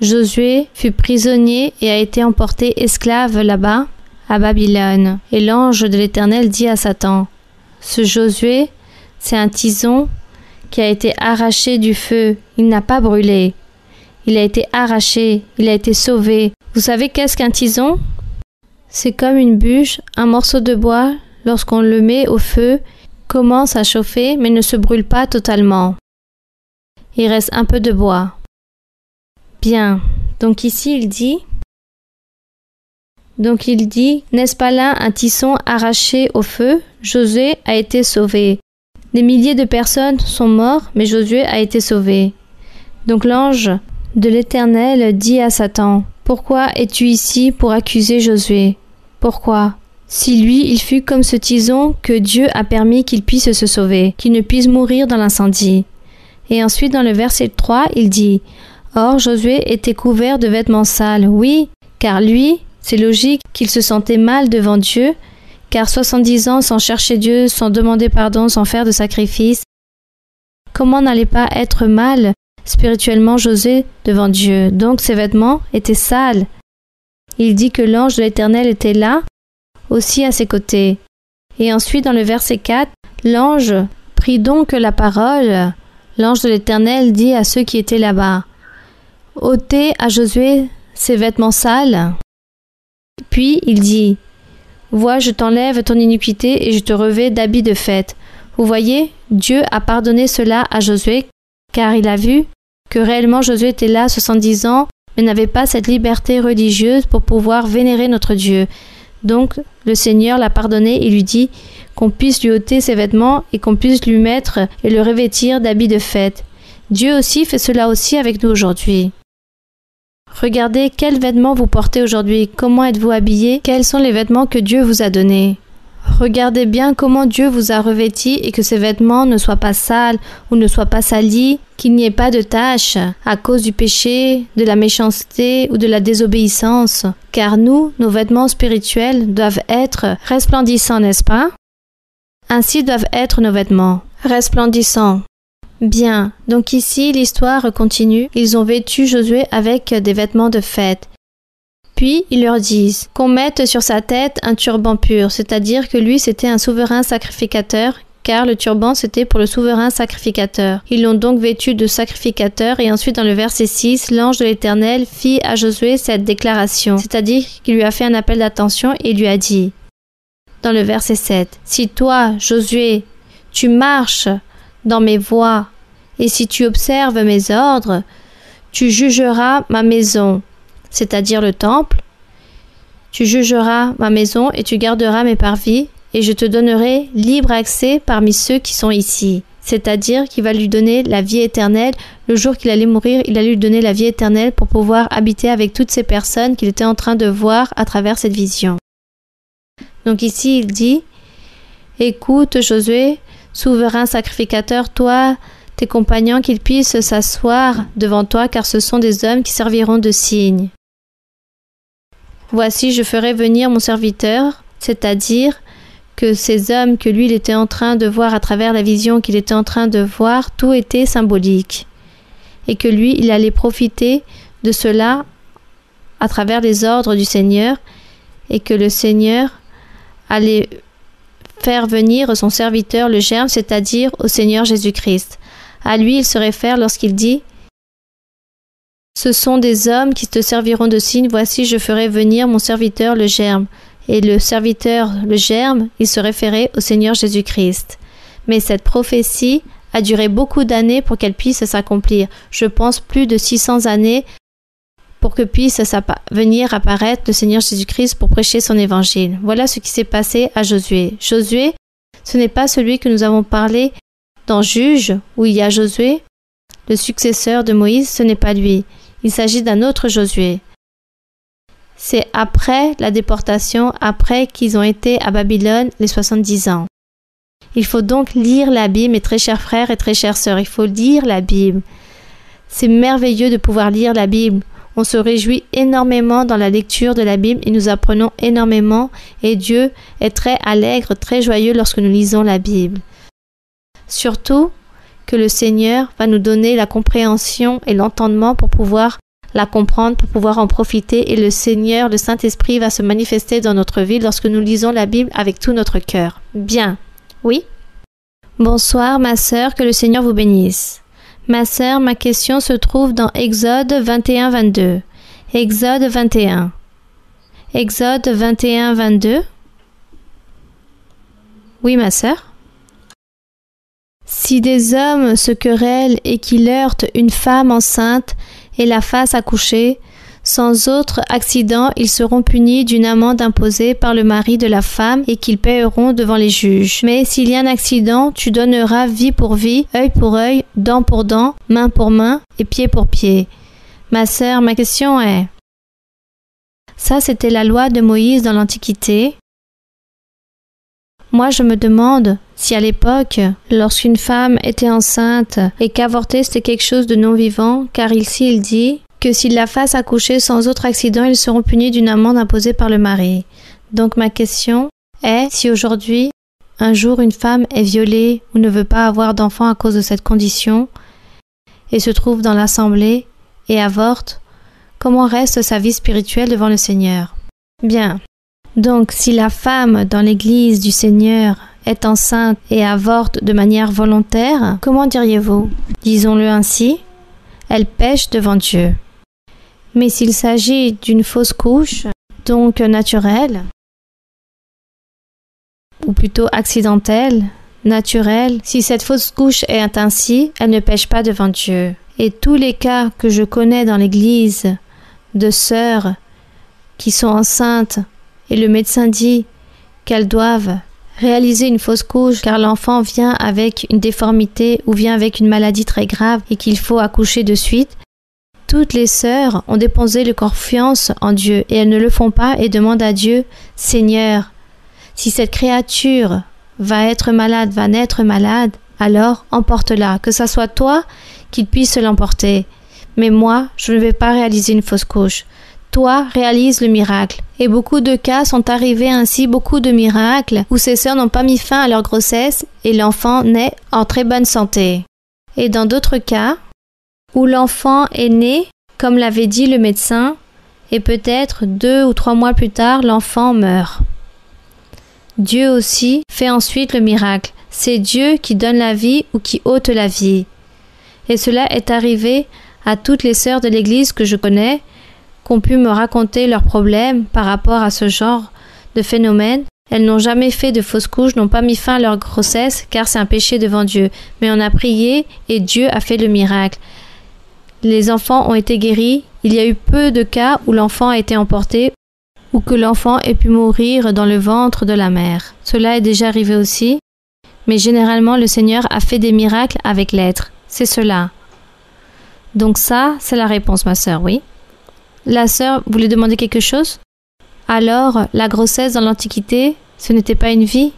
Josué fut prisonnier et a été emporté esclave là-bas à Babylone. Et l'ange de l'Éternel dit à Satan, ce Josué, c'est un tison qui a été arraché du feu. Il n'a pas brûlé. Il a été arraché. Il a été sauvé. Vous savez qu'est-ce qu'un tison? C'est comme une bûche, un morceau de bois, lorsqu'on le met au feu, commence à chauffer mais ne se brûle pas totalement. Il reste un peu de bois. Bien. Donc ici il dit, n'est-ce pas là un tison arraché au feu? Josué a été sauvé. Des milliers de personnes sont mortes, mais Josué a été sauvé. Donc l'ange de l'Éternel dit à Satan, pourquoi es-tu ici pour accuser Josué? Pourquoi? Si lui, il fut comme ce tison que Dieu a permis qu'il puisse se sauver, qu'il ne puisse mourir dans l'incendie. Et ensuite, dans le verset 3, il dit, or Josué était couvert de vêtements sales. Oui, car lui, c'est logique qu'il se sentait mal devant Dieu, car 70 ans sans chercher Dieu, sans demander pardon, sans faire de sacrifice. Comment n'allait pas être mal spirituellement Josué devant Dieu? Donc ses vêtements étaient sales. Il dit que l'ange de l'Éternel était là, aussi à ses côtés. Et ensuite, dans le verset 4, l'ange prit donc la parole. L'ange de l'Éternel dit à ceux qui étaient là-bas, ôtez à Josué ses vêtements sales. Puis il dit, vois, je t'enlève ton iniquité et je te revêts d'habits de fête. Vous voyez, Dieu a pardonné cela à Josué, car il a vu que réellement Josué était là 70 ans, mais n'avait pas cette liberté religieuse pour pouvoir vénérer notre Dieu. Donc, le Seigneur l'a pardonné et lui dit qu'on puisse lui ôter ses vêtements et qu'on puisse lui mettre et le revêtir d'habits de fête. Dieu aussi fait cela aussi avec nous aujourd'hui. Regardez quels vêtements vous portez aujourd'hui, comment êtes-vous habillés, quels sont les vêtements que Dieu vous a donnés. Regardez bien comment Dieu vous a revêtis et que ces vêtements ne soient pas sales ou ne soient pas salis, qu'il n'y ait pas de taches à cause du péché, de la méchanceté ou de la désobéissance. Car nous, nos vêtements spirituels doivent être resplendissants, n'est-ce pas? Ainsi doivent être nos vêtements, resplendissants. Bien, donc ici l'histoire continue. Ils ont vêtu Josué avec des vêtements de fête. Puis ils leur disent qu'on mette sur sa tête un turban pur, c'est-à-dire que lui c'était un souverain sacrificateur, car le turban c'était pour le souverain sacrificateur. Ils l'ont donc vêtu de sacrificateur et ensuite dans le verset 6, l'ange de l'Éternel fit à Josué cette déclaration, c'est-à-dire qu'il lui a fait un appel d'attention et lui a dit, dans le verset 7, « Si toi, Josué, tu marches dans mes voies et si tu observes mes ordres, tu jugeras ma maison, c'est-à-dire le temple, tu jugeras ma maison et tu garderas mes parvis, et je te donnerai libre accès parmi ceux qui sont ici. » C'est-à-dire qu'il va lui donner la vie éternelle. Le jour qu'il allait mourir, il allait lui donner la vie éternelle pour pouvoir habiter avec toutes ces personnes qu'il était en train de voir à travers cette vision. Donc ici, il dit, « Écoute, Josué, souverain sacrificateur, toi, tes compagnons, qu'ils puissent s'asseoir devant toi, car ce sont des hommes qui serviront de signe. Voici, je ferai venir mon serviteur, c'est-à-dire que ces hommes que lui il était en train de voir à travers la vision qu'il était en train de voir, tout était symbolique. Et que lui, il allait profiter de cela à travers les ordres du Seigneur, et que le Seigneur allait faire venir son serviteur le germe, c'est-à-dire au Seigneur Jésus-Christ. À lui, il se réfère lorsqu'il dit « Ce sont des hommes qui te serviront de signe, voici je ferai venir mon serviteur le germe. » Et le serviteur, le germe, il se référait au Seigneur Jésus-Christ. Mais cette prophétie a duré beaucoup d'années pour qu'elle puisse s'accomplir. Je pense plus de 600 années pour que puisse venir apparaître le Seigneur Jésus-Christ pour prêcher son évangile. Voilà ce qui s'est passé à Josué. Josué, ce n'est pas celui que nous avons parlé dans Juge, où il y a Josué, le successeur de Moïse, ce n'est pas lui. Il s'agit d'un autre Josué. C'est après la déportation, après qu'ils ont été à Babylone les 70 ans. Il faut donc lire la Bible, mes très chers frères et très chères sœurs, il faut lire la Bible. C'est merveilleux de pouvoir lire la Bible. On se réjouit énormément dans la lecture de la Bible et nous apprenons énormément et Dieu est très allègre, très joyeux lorsque nous lisons la Bible. Surtout que le Seigneur va nous donner la compréhension et l'entendement pour pouvoir la comprendre, pour pouvoir en profiter et le Seigneur, le Saint-Esprit va se manifester dans notre vie lorsque nous lisons la Bible avec tout notre cœur. Bien. Oui? Bonsoir ma sœur, que le Seigneur vous bénisse. Ma sœur, ma question se trouve dans Exode 21-22. Exode 21. Exode 21-22. Oui ma sœur? Si des hommes se querellent et qu'ils heurtent une femme enceinte et la fassent accoucher, sans autre accident, ils seront punis d'une amende imposée par le mari de la femme et qu'ils paieront devant les juges. Mais s'il y a un accident, tu donneras vie pour vie, œil pour œil, dent pour dent, main pour main et pied pour pied. Ma sœur, ma question est... Ça, c'était la loi de Moïse dans l'Antiquité. Moi, je me demande si à l'époque, lorsqu'une femme était enceinte et qu'avorter c'était quelque chose de non-vivant, car ici il dit que s'ils la fassent accoucher sans autre accident, ils seront punis d'une amende imposée par le mari. Donc ma question est, si aujourd'hui, un jour une femme est violée ou ne veut pas avoir d'enfant à cause de cette condition et se trouve dans l'assemblée et avorte, comment reste sa vie spirituelle devant le Seigneur? Bien. Donc, si la femme dans l'Église du Seigneur est enceinte et avorte de manière volontaire, comment diriez-vous? Disons-le ainsi, elle pêche devant Dieu. Mais s'il s'agit d'une fausse couche, donc naturelle, ou plutôt accidentelle, naturelle, si cette fausse couche est ainsi, elle ne pêche pas devant Dieu. Et tous les cas que je connais dans l'Église de sœurs qui sont enceintes et le médecin dit qu'elles doivent réaliser une fausse couche car l'enfant vient avec une déformité ou vient avec une maladie très grave et qu'il faut accoucher de suite, toutes les sœurs ont déposé leur confiance en Dieu et elles ne le font pas et demandent à Dieu, « Seigneur, si cette créature va être malade, va naître malade, alors emporte-la, que ça soit toi qui puisse l'emporter. Mais moi, je ne vais pas réaliser une fausse couche. Toi, réalise le miracle. » Et beaucoup de cas sont arrivés ainsi, beaucoup de miracles, où ces sœurs n'ont pas mis fin à leur grossesse et l'enfant naît en très bonne santé. Et dans d'autres cas, où l'enfant est né, comme l'avait dit le médecin, et peut-être 2 ou 3 mois plus tard, l'enfant meurt. Dieu aussi fait ensuite le miracle. C'est Dieu qui donne la vie ou qui ôte la vie. Et cela est arrivé à toutes les sœurs de l'Église que je connais, qui ont pu me raconter leurs problèmes par rapport à ce genre de phénomène. Elles n'ont jamais fait de fausses couches, n'ont pas mis fin à leur grossesse, car c'est un péché devant Dieu. Mais on a prié et Dieu a fait le miracle. Les enfants ont été guéris. Il y a eu peu de cas où l'enfant a été emporté ou que l'enfant ait pu mourir dans le ventre de la mère. Cela est déjà arrivé aussi. Mais généralement, le Seigneur a fait des miracles avec l'être. C'est cela. Donc ça, c'est la réponse, ma sœur, oui. La sœur voulait demander quelque chose? Alors, la grossesse dans l'Antiquité, ce n'était pas une vie?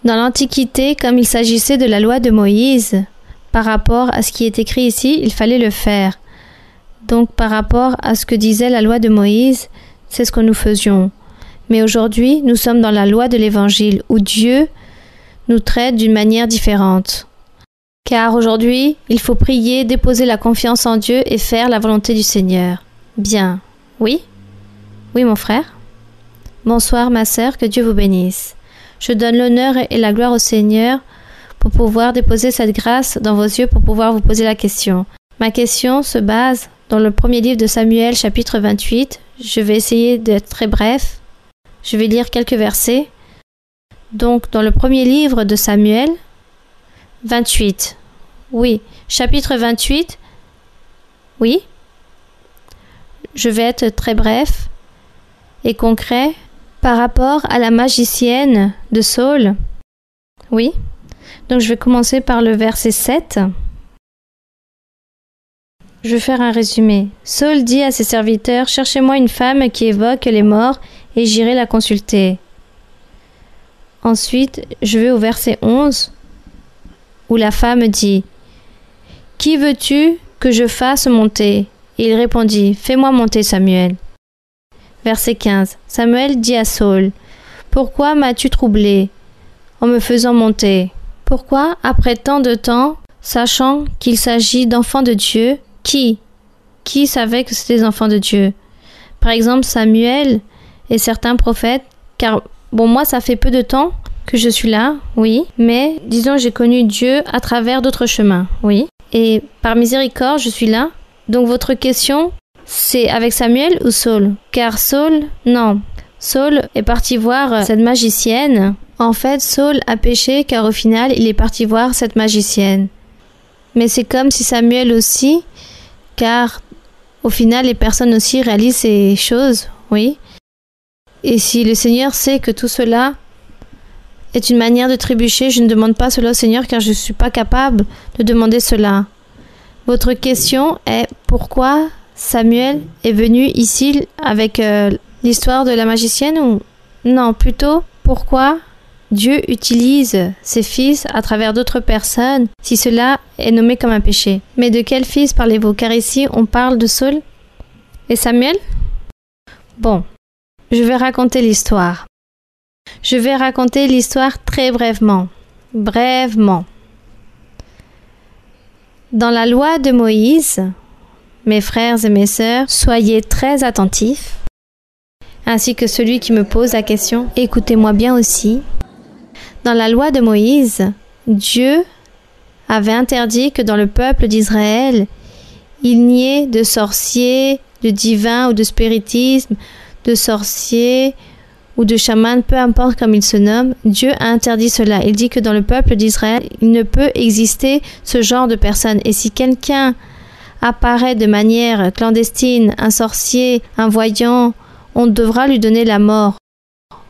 Dans l'Antiquité, comme il s'agissait de la loi de Moïse, par rapport à ce qui est écrit ici, il fallait le faire. Donc, par rapport à ce que disait la loi de Moïse, c'est ce que nous faisions. Mais aujourd'hui, nous sommes dans la loi de l'Évangile, où Dieu nous traite d'une manière différente. Car aujourd'hui, il faut prier, déposer la confiance en Dieu et faire la volonté du Seigneur. Bien. Oui? Oui, mon frère? Bonsoir, ma sœur, que Dieu vous bénisse. Je donne l'honneur et la gloire au Seigneur pour pouvoir déposer cette grâce dans vos yeux pour pouvoir vous poser la question. Ma question se base dans le premier livre de Samuel, chapitre 28. Je vais essayer d'être très bref. Je vais lire quelques versets. Donc, dans le premier livre de Samuel, 28. Oui, chapitre 28. Oui. Je vais être très bref et concret par rapport à la magicienne de Saul. Oui. Donc, je vais commencer par le verset 7. Je vais faire un résumé. Saul dit à ses serviteurs, « Cherchez-moi une femme qui évoque les morts et j'irai la consulter. » Ensuite, je vais au verset 11, où la femme dit, « Qui veux-tu que je fasse monter ?» Et il répondit, « Fais-moi monter, Samuel. » Verset 15. Samuel dit à Saul, « Pourquoi m'as-tu troublé en me faisant monter? Pourquoi, après tant de temps, sachant qu'il s'agit d'enfants de Dieu, qui savait que c'était des enfants de Dieu? Par exemple, Samuel et certains prophètes, car moi, ça fait peu de temps que je suis là, oui, mais disons, j'ai connu Dieu à travers d'autres chemins, oui. Et par miséricorde, je suis là. Donc, votre question, c'est avec Samuel ou Saul? Car Saul, non. Saul est parti voir cette magicienne. En fait, Saul a péché car au final, il est parti voir cette magicienne. Mais c'est comme si Samuel aussi, car au final, les personnes aussi réalisent ces choses, oui. Et si le Seigneur sait que tout cela est une manière de trébucher, je ne demande pas cela au Seigneur car je ne suis pas capable de demander cela. Votre question est pourquoi Samuel est venu ici avec l'histoire de la magicienne ou non, plutôt pourquoi Dieu utilise ses fils à travers d'autres personnes si cela est nommé comme un péché. Mais de quel fils parlez-vous? Car ici on parle de Saul et Samuel. Bon. Je vais raconter l'histoire. Je vais raconter l'histoire très brièvement. Brièvement. Dans la loi de Moïse, mes frères et mes sœurs, soyez très attentifs, ainsi que celui qui me pose la question, écoutez-moi bien aussi. Dans la loi de Moïse, Dieu avait interdit que dans le peuple d'Israël, il n'y ait de sorciers, de divins ou de spiritisme, de sorciers ou de chamans, peu importe comme ils se nomment, Dieu a interdit cela. Il dit que dans le peuple d'Israël, il ne peut exister ce genre de personnes. Et si quelqu'un apparaît de manière clandestine, un sorcier, un voyant, on devra lui donner la mort.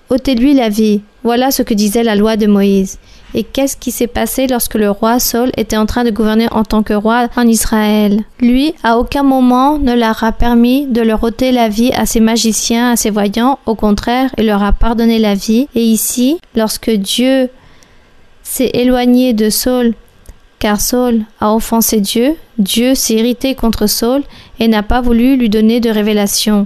Ôtez-lui la vie. Voilà ce que disait la loi de Moïse. Et qu'est-ce qui s'est passé lorsque le roi Saul était en train de gouverner en tant que roi en Israël? Lui, à aucun moment ne leur a permis de leur ôter la vie à ces magiciens, à ces voyants. Au contraire, il leur a pardonné la vie. Et ici, lorsque Dieu s'est éloigné de Saul, car Saul a offensé Dieu, Dieu s'est irrité contre Saul et n'a pas voulu lui donner de révélation.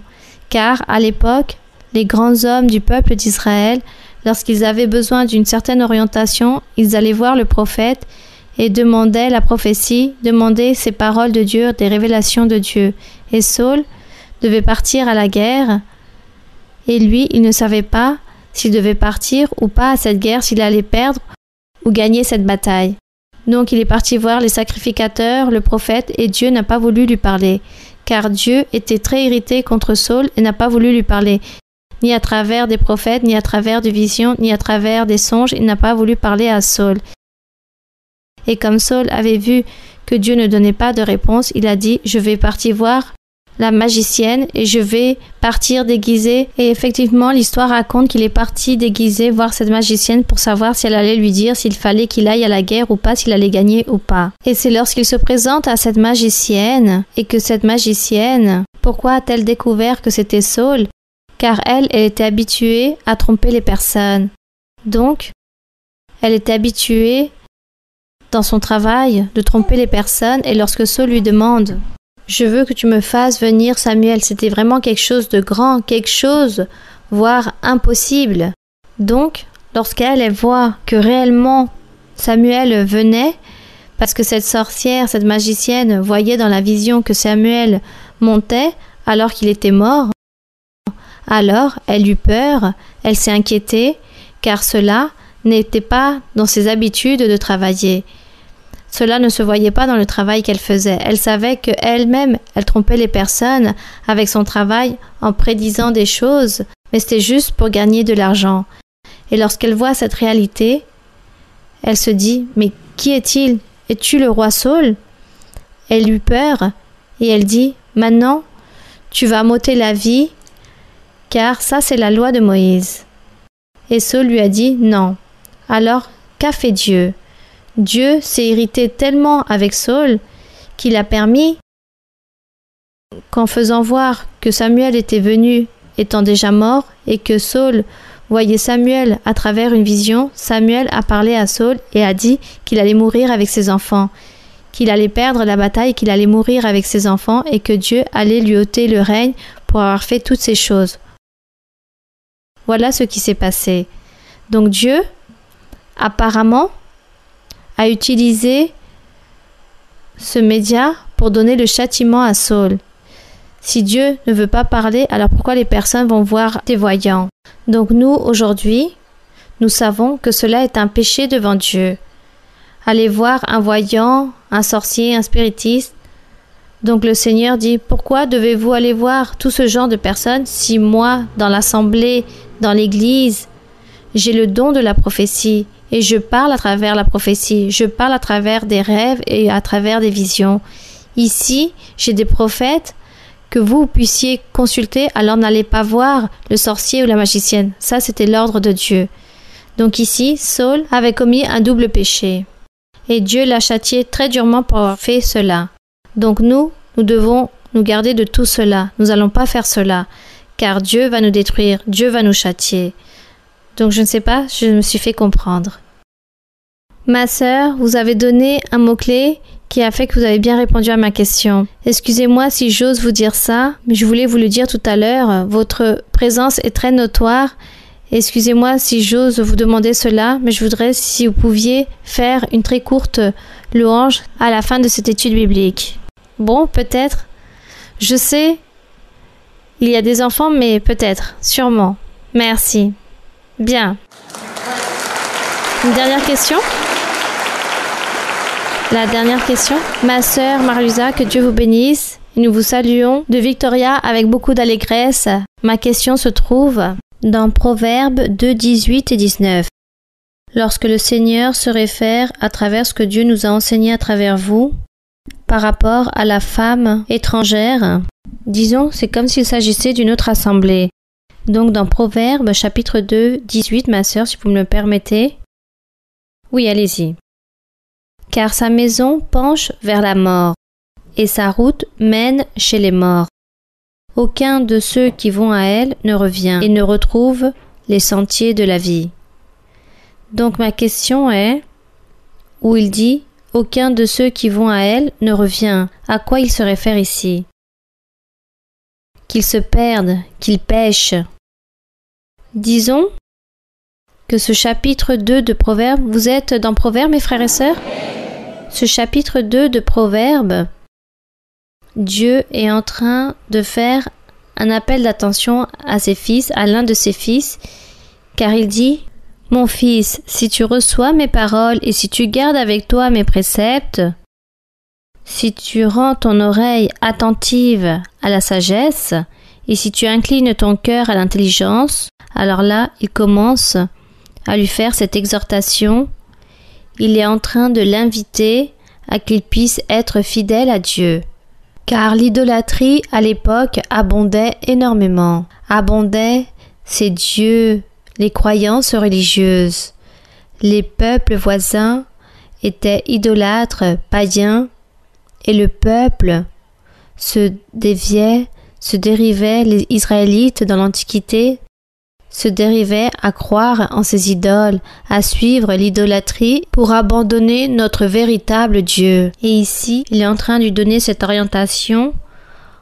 Car, à l'époque, les grands hommes du peuple d'Israël, lorsqu'ils avaient besoin d'une certaine orientation, ils allaient voir le prophète et demandaient la prophétie, demandaient ces paroles de Dieu, des révélations de Dieu. Et Saul devait partir à la guerre et lui, il ne savait pas s'il devait partir ou pas à cette guerre, s'il allait perdre ou gagner cette bataille. Donc il est parti voir les sacrificateurs, le prophète, et Dieu n'a pas voulu lui parler, car Dieu était très irrité contre Saül et n'a pas voulu lui parler, ni à travers des prophètes, ni à travers des visions, ni à travers des songes, il n'a pas voulu parler à Saül. Et comme Saül avait vu que Dieu ne donnait pas de réponse, il a dit « Je vais partir voir la magicienne et je vais partir déguisé. » Et effectivement, l'histoire raconte qu'il est parti déguisé voir cette magicienne pour savoir si elle allait lui dire s'il fallait qu'il aille à la guerre ou pas, s'il allait gagner ou pas. Et c'est lorsqu'il se présente à cette magicienne et que cette magicienne, pourquoi a-t-elle découvert que c'était Saül? Car elle était habituée à tromper les personnes. Donc, elle était habituée dans son travail de tromper les personnes et lorsque Saül lui demande « Je veux que tu me fasses venir Samuel », c'était vraiment quelque chose de grand, quelque chose, voire impossible. Donc, lorsqu'elle voit que réellement Samuel venait, parce que cette sorcière, cette magicienne voyait dans la vision que Samuel montait alors qu'il était mort, alors elle eut peur, elle s'est inquiétée, car cela n'était pas dans ses habitudes de travailler. Cela ne se voyait pas dans le travail qu'elle faisait. Elle savait qu'elle-même, elle trompait les personnes avec son travail en prédisant des choses, mais c'était juste pour gagner de l'argent. Et lorsqu'elle voit cette réalité, elle se dit « Mais qui est-il? Es-tu le roi Saül ?» Elle eut peur et elle dit « Maintenant, tu vas m'ôter la vie, car ça c'est la loi de Moïse. » Et Saül lui a dit « Non. » Alors, qu'a fait Dieu? Dieu s'est irrité tellement avec Saül qu'il a permis qu'en faisant voir que Samuel était venu étant déjà mort et que Saül voyait Samuel à travers une vision, Samuel a parlé à Saül et a dit qu'il allait mourir avec ses enfants, qu'il allait perdre la bataille, qu'il allait mourir avec ses enfants et que Dieu allait lui ôter le règne pour avoir fait toutes ces choses. Voilà ce qui s'est passé. Donc Dieu, apparemment, a utilisé ce média pour donner le châtiment à Saül. Si Dieu ne veut pas parler, alors pourquoi les personnes vont voir des voyants? Donc nous, aujourd'hui, nous savons que cela est un péché devant Dieu. Aller voir un voyant, un sorcier, un spiritiste. Donc le Seigneur dit, pourquoi devez-vous aller voir tout ce genre de personnes si moi, dans l'assemblée, dans l'église, j'ai le don de la prophétie et je parle à travers la prophétie, je parle à travers des rêves et à travers des visions. Ici, j'ai des prophètes que vous puissiez consulter, alors n'allez pas voir le sorcier ou la magicienne. Ça, c'était l'ordre de Dieu. Donc ici, Saül avait commis un double péché. Et Dieu l'a châtié très durement pour avoir fait cela. Donc nous devons nous garder de tout cela. Nous n'allons pas faire cela, car Dieu va nous détruire, Dieu va nous châtier. Donc je ne sais pas, je me suis fait comprendre. Ma sœur, vous avez donné un mot-clé qui a fait que vous avez bien répondu à ma question. Excusez-moi si j'ose vous dire ça, mais je voulais vous le dire tout à l'heure. Votre présence est très notoire. Excusez-moi si j'ose vous demander cela, mais je voudrais si vous pouviez faire une très courte louange à la fin de cette étude biblique. Bon, peut-être. Je sais, il y a des enfants, mais peut-être, sûrement. Merci. Bien. Une dernière question? La dernière question. Ma sœur Marusa, que Dieu vous bénisse. Nous vous saluons de Victoria avec beaucoup d'allégresse. Ma question se trouve dans Proverbes 2, 18 et 19. Lorsque le Seigneur se réfère à travers ce que Dieu nous a enseigné à travers vous, par rapport à la femme étrangère, disons, c'est comme s'il s'agissait d'une autre assemblée. Donc dans Proverbes chapitre 2, 18, ma sœur, si vous me le permettez. Oui, allez-y. Car sa maison penche vers la mort, et sa route mène chez les morts. Aucun de ceux qui vont à elle ne revient et ne retrouve les sentiers de la vie. Donc ma question est, où il dit « Aucun de ceux qui vont à elle ne revient », à quoi il se réfère ici? Qu'ils se perdent, qu'ils pêchent. Disons que ce chapitre 2 de Proverbes, vous êtes dans Proverbes, mes frères et sœurs? Ce chapitre 2 de Proverbes, Dieu est en train de faire un appel d'attention à ses fils, à l'un de ses fils, car il dit « Mon fils, si tu reçois mes paroles et si tu gardes avec toi mes préceptes, si tu rends ton oreille attentive à la sagesse, et si tu inclines ton cœur à l'intelligence, alors là, il commence à lui faire cette exhortation. Il est en train de l'inviter à qu'il puisse être fidèle à Dieu. Car l'idolâtrie à l'époque abondait énormément. Abondait ces dieux, les croyances religieuses. Les peuples voisins étaient idolâtres, païens, et le peuple se déviait, se dérivait, les Israélites dans l'Antiquité se dérivaient à croire en ces idoles, à suivre l'idolâtrie pour abandonner notre véritable Dieu. Et ici, il est en train de lui donner cette orientation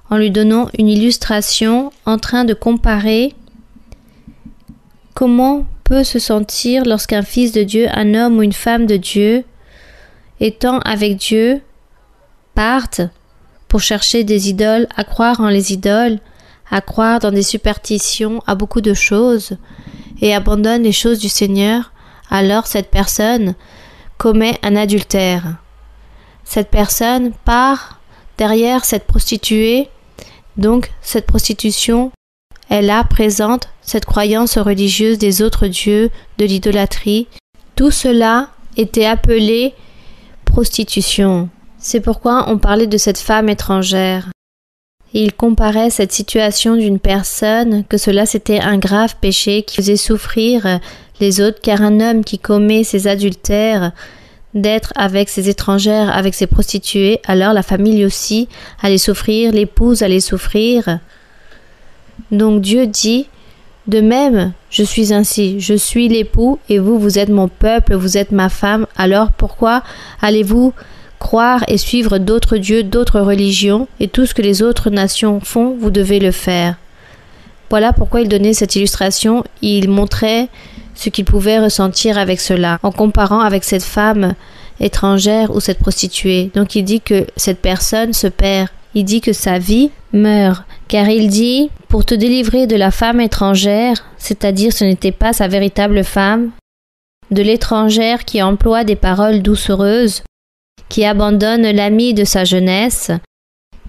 en lui donnant une illustration, en train de comparer comment peut se sentir lorsqu'un fils de Dieu, un homme ou une femme de Dieu, étant avec Dieu, partent pour chercher des idoles, à croire en les idoles, à croire dans des superstitions, à beaucoup de choses, et abandonne les choses du Seigneur, alors cette personne commet un adultère. Cette personne part derrière cette prostituée, donc cette prostitution, elle a présente cette croyance religieuse des autres dieux, de l'idolâtrie. Tout cela était appelé prostitution. C'est pourquoi on parlait de cette femme étrangère. Et il comparait cette situation d'une personne, que cela c'était un grave péché qui faisait souffrir les autres, car un homme qui commet ses adultères, d'être avec ses étrangères, avec ses prostituées, alors la famille aussi allait souffrir, l'épouse allait souffrir. Donc Dieu dit, de même, je suis ainsi, je suis l'époux et vous, vous êtes mon peuple, vous êtes ma femme, alors pourquoi allez-vous croire et suivre d'autres dieux, d'autres religions, et tout ce que les autres nations font, vous devez le faire. Voilà pourquoi il donnait cette illustration, il montrait ce qu'il pouvait ressentir avec cela, en comparant avec cette femme étrangère ou cette prostituée. Donc il dit que cette personne se perd, il dit que sa vie meurt, car il dit, pour te délivrer de la femme étrangère, c'est-à-dire ce n'était pas sa véritable femme, de l'étrangère qui emploie des paroles doucereuses, qui abandonne l'ami de sa jeunesse.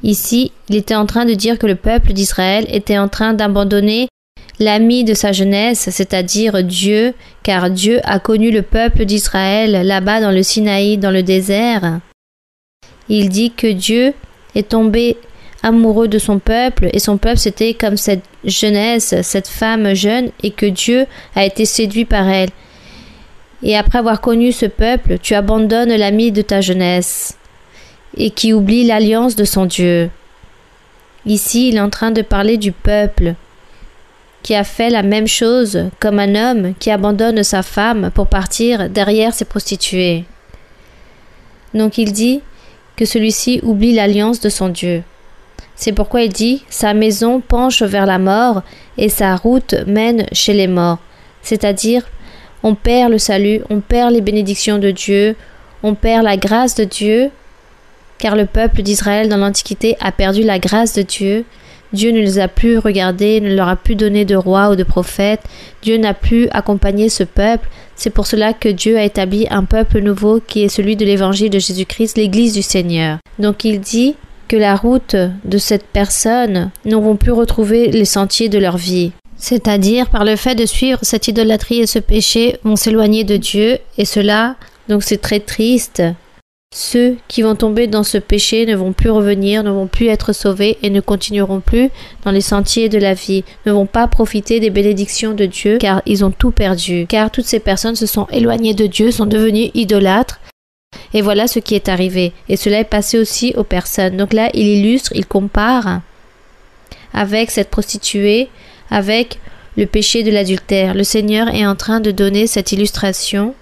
Ici, il était en train de dire que le peuple d'Israël était en train d'abandonner l'ami de sa jeunesse, c'est-à-dire Dieu, car Dieu a connu le peuple d'Israël là-bas dans le Sinaï, dans le désert. Il dit que Dieu est tombé amoureux de son peuple, et son peuple c'était comme cette jeunesse, cette femme jeune, et que Dieu a été séduit par elle. Et après avoir connu ce peuple, tu abandonnes l'ami de ta jeunesse et qui oublie l'alliance de son Dieu. Ici, il est en train de parler du peuple qui a fait la même chose comme un homme qui abandonne sa femme pour partir derrière ses prostituées. Donc il dit que celui-ci oublie l'alliance de son Dieu. C'est pourquoi il dit « Sa maison penche vers la mort et sa route mène chez les morts », c'est-à-dire on perd le salut, on perd les bénédictions de Dieu, on perd la grâce de Dieu, car le peuple d'Israël dans l'Antiquité a perdu la grâce de Dieu. Dieu ne les a plus regardés, ne leur a plus donné de roi ou de prophète. Dieu n'a plus accompagné ce peuple. C'est pour cela que Dieu a établi un peuple nouveau qui est celui de l'évangile de Jésus-Christ, l'Église du Seigneur. Donc il dit que la route de cette personne ne vont plus retrouver les sentiers de leur vie. C'est-à-dire, par le fait de suivre cette idolâtrie et ce péché, vont s'éloigner de Dieu, et cela, donc c'est très triste. Ceux qui vont tomber dans ce péché ne vont plus revenir, ne vont plus être sauvés et ne continueront plus dans les sentiers de la vie, ne vont pas profiter des bénédictions de Dieu, car ils ont tout perdu. Car toutes ces personnes se sont éloignées de Dieu, sont devenues idolâtres, et voilà ce qui est arrivé. Et cela est passé aussi aux personnes. Donc là, il illustre, il compare avec cette prostituée, avec le péché de l'adultère. Le Seigneur est en train de donner cette illustration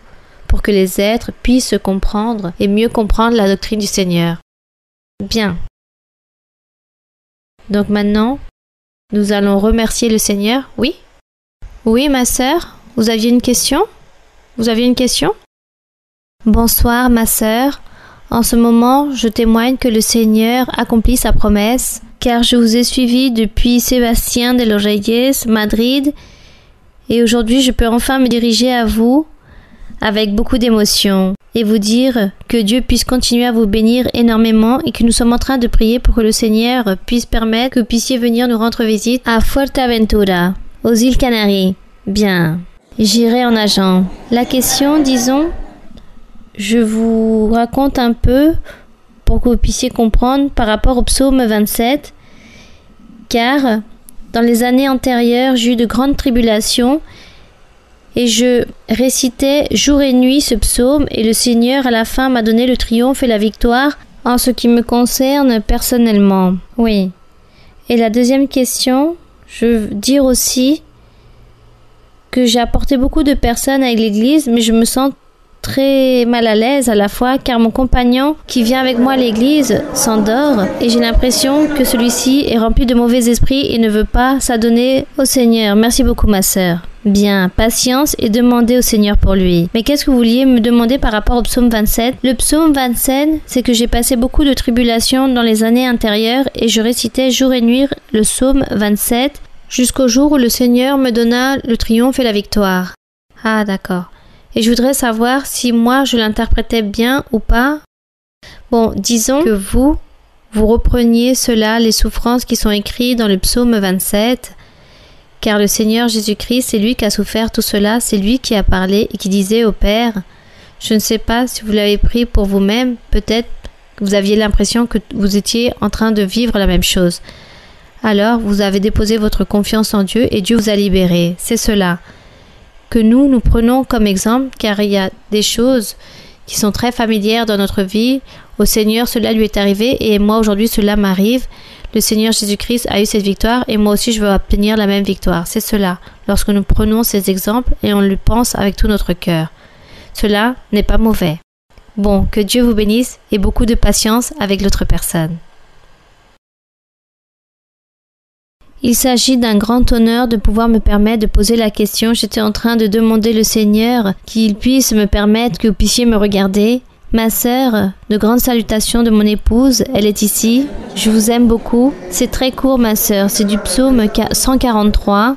pour que les êtres puissent comprendre et mieux comprendre la doctrine du Seigneur. Bien. Donc maintenant, nous allons remercier le Seigneur. Oui? Oui, ma sœur, vous aviez une question? Vous aviez une question? Bonsoir, ma sœur. En ce moment, je témoigne que le Seigneur accomplit sa promesse car je vous ai suivi depuis Sébastien de los Reyes, Madrid, et aujourd'hui je peux enfin me diriger à vous avec beaucoup d'émotion et vous dire que Dieu puisse continuer à vous bénir énormément et que nous sommes en train de prier pour que le Seigneur puisse permettre que vous puissiez venir nous rendre visite à Fuerteventura, aux îles Canaries. Bien, j'irai en nageant. La question, disons, je vous raconte un peu pour que vous puissiez comprendre par rapport au psaume 27, car dans les années antérieures, j'ai eu de grandes tribulations et je récitais jour et nuit ce psaume et le Seigneur à la fin m'a donné le triomphe et la victoire en ce qui me concerne personnellement. Oui. Et la deuxième question, je veux dire aussi que j'ai apporté beaucoup de personnes à l'église, mais je me sens très mal à l'aise à la fois car mon compagnon qui vient avec moi à l'église s'endort et j'ai l'impression que celui-ci est rempli de mauvais esprits et ne veut pas s'adonner au Seigneur. Merci beaucoup ma sœur. Bien, patience et demandez au Seigneur pour lui. Mais qu'est-ce que vous vouliez me demander par rapport au psaume 27? Le psaume 27, c'est que j'ai passé beaucoup de tribulations dans les années antérieures et je récitais jour et nuit le psaume 27 jusqu'au jour où le Seigneur me donna le triomphe et la victoire. Ah d'accord. Et je voudrais savoir si moi je l'interprétais bien ou pas. Bon, disons que vous repreniez cela, les souffrances qui sont écrites dans le psaume 27, car le Seigneur Jésus-Christ, c'est lui qui a souffert tout cela, c'est lui qui a parlé et qui disait au Père, je ne sais pas si vous l'avez pris pour vous-même, peut-être que vous aviez l'impression que vous étiez en train de vivre la même chose. Alors, vous avez déposé votre confiance en Dieu et Dieu vous a libéré. C'est cela que nous prenons comme exemple, car il y a des choses qui sont très familières dans notre vie. Au Seigneur, cela lui est arrivé et moi aujourd'hui, cela m'arrive. Le Seigneur Jésus-Christ a eu cette victoire et moi aussi, je veux obtenir la même victoire. C'est cela, lorsque nous prenons ces exemples et on le pense avec tout notre cœur. Cela n'est pas mauvais. Bon, que Dieu vous bénisse et beaucoup de patience avec l'autre personne. Il s'agit d'un grand honneur de pouvoir me permettre de poser la question. J'étais en train de demander le Seigneur qu'il puisse me permettre que vous puissiez me regarder. Ma sœur, de grandes salutations de mon épouse, elle est ici. Je vous aime beaucoup. C'est très court ma sœur, c'est du psaume 143.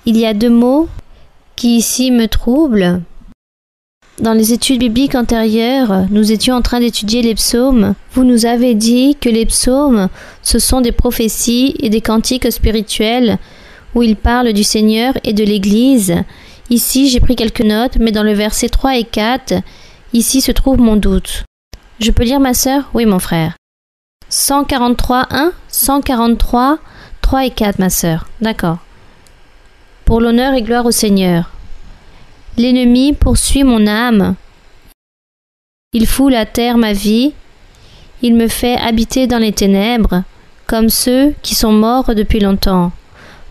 Il y a 2 mots qui ici me troublent. Dans les études bibliques antérieures, nous étions en train d'étudier les psaumes. Vous nous avez dit que les psaumes, ce sont des prophéties et des cantiques spirituels où ils parlent du Seigneur et de l'Église. Ici, j'ai pris quelques notes, mais dans le verset 3 et 4, ici se trouve mon doute. Je peux lire ma sœur? Oui, mon frère. 143, 1, 143, 3 et 4, ma sœur. D'accord. Pour l'honneur et gloire au Seigneur. L'ennemi poursuit mon âme. Il foule à terre ma vie. Il me fait habiter dans les ténèbres, comme ceux qui sont morts depuis longtemps.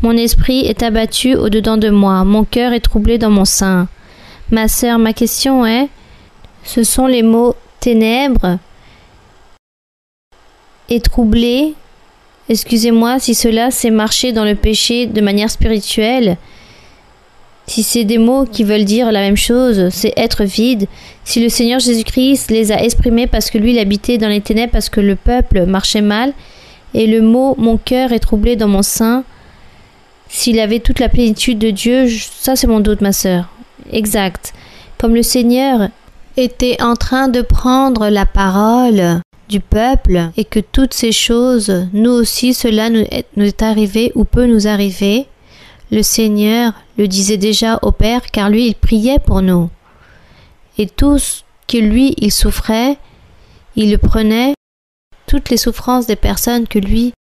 Mon esprit est abattu au-dedans de moi. Mon cœur est troublé dans mon sein. Ma sœur, ma question est, ce sont les mots ténèbres et troublé. Excusez-moi si cela c'est marcher dans le péché de manière spirituelle. Si c'est des mots qui veulent dire la même chose, c'est être vide. Si le Seigneur Jésus-Christ les a exprimés parce que lui il habitait dans les ténèbres, parce que le peuple marchait mal, et le mot « mon cœur est troublé dans mon sein », s'il avait toute la plénitude de Dieu, ça c'est mon doute ma sœur. Exact. Comme le Seigneur était en train de prendre la parole du peuple et que toutes ces choses, nous aussi cela nous est arrivé ou peut nous arriver, le Seigneur le disait déjà au Père car lui il priait pour nous. Et tout ce que lui il souffrait, il le prenait, toutes les souffrances des personnes que lui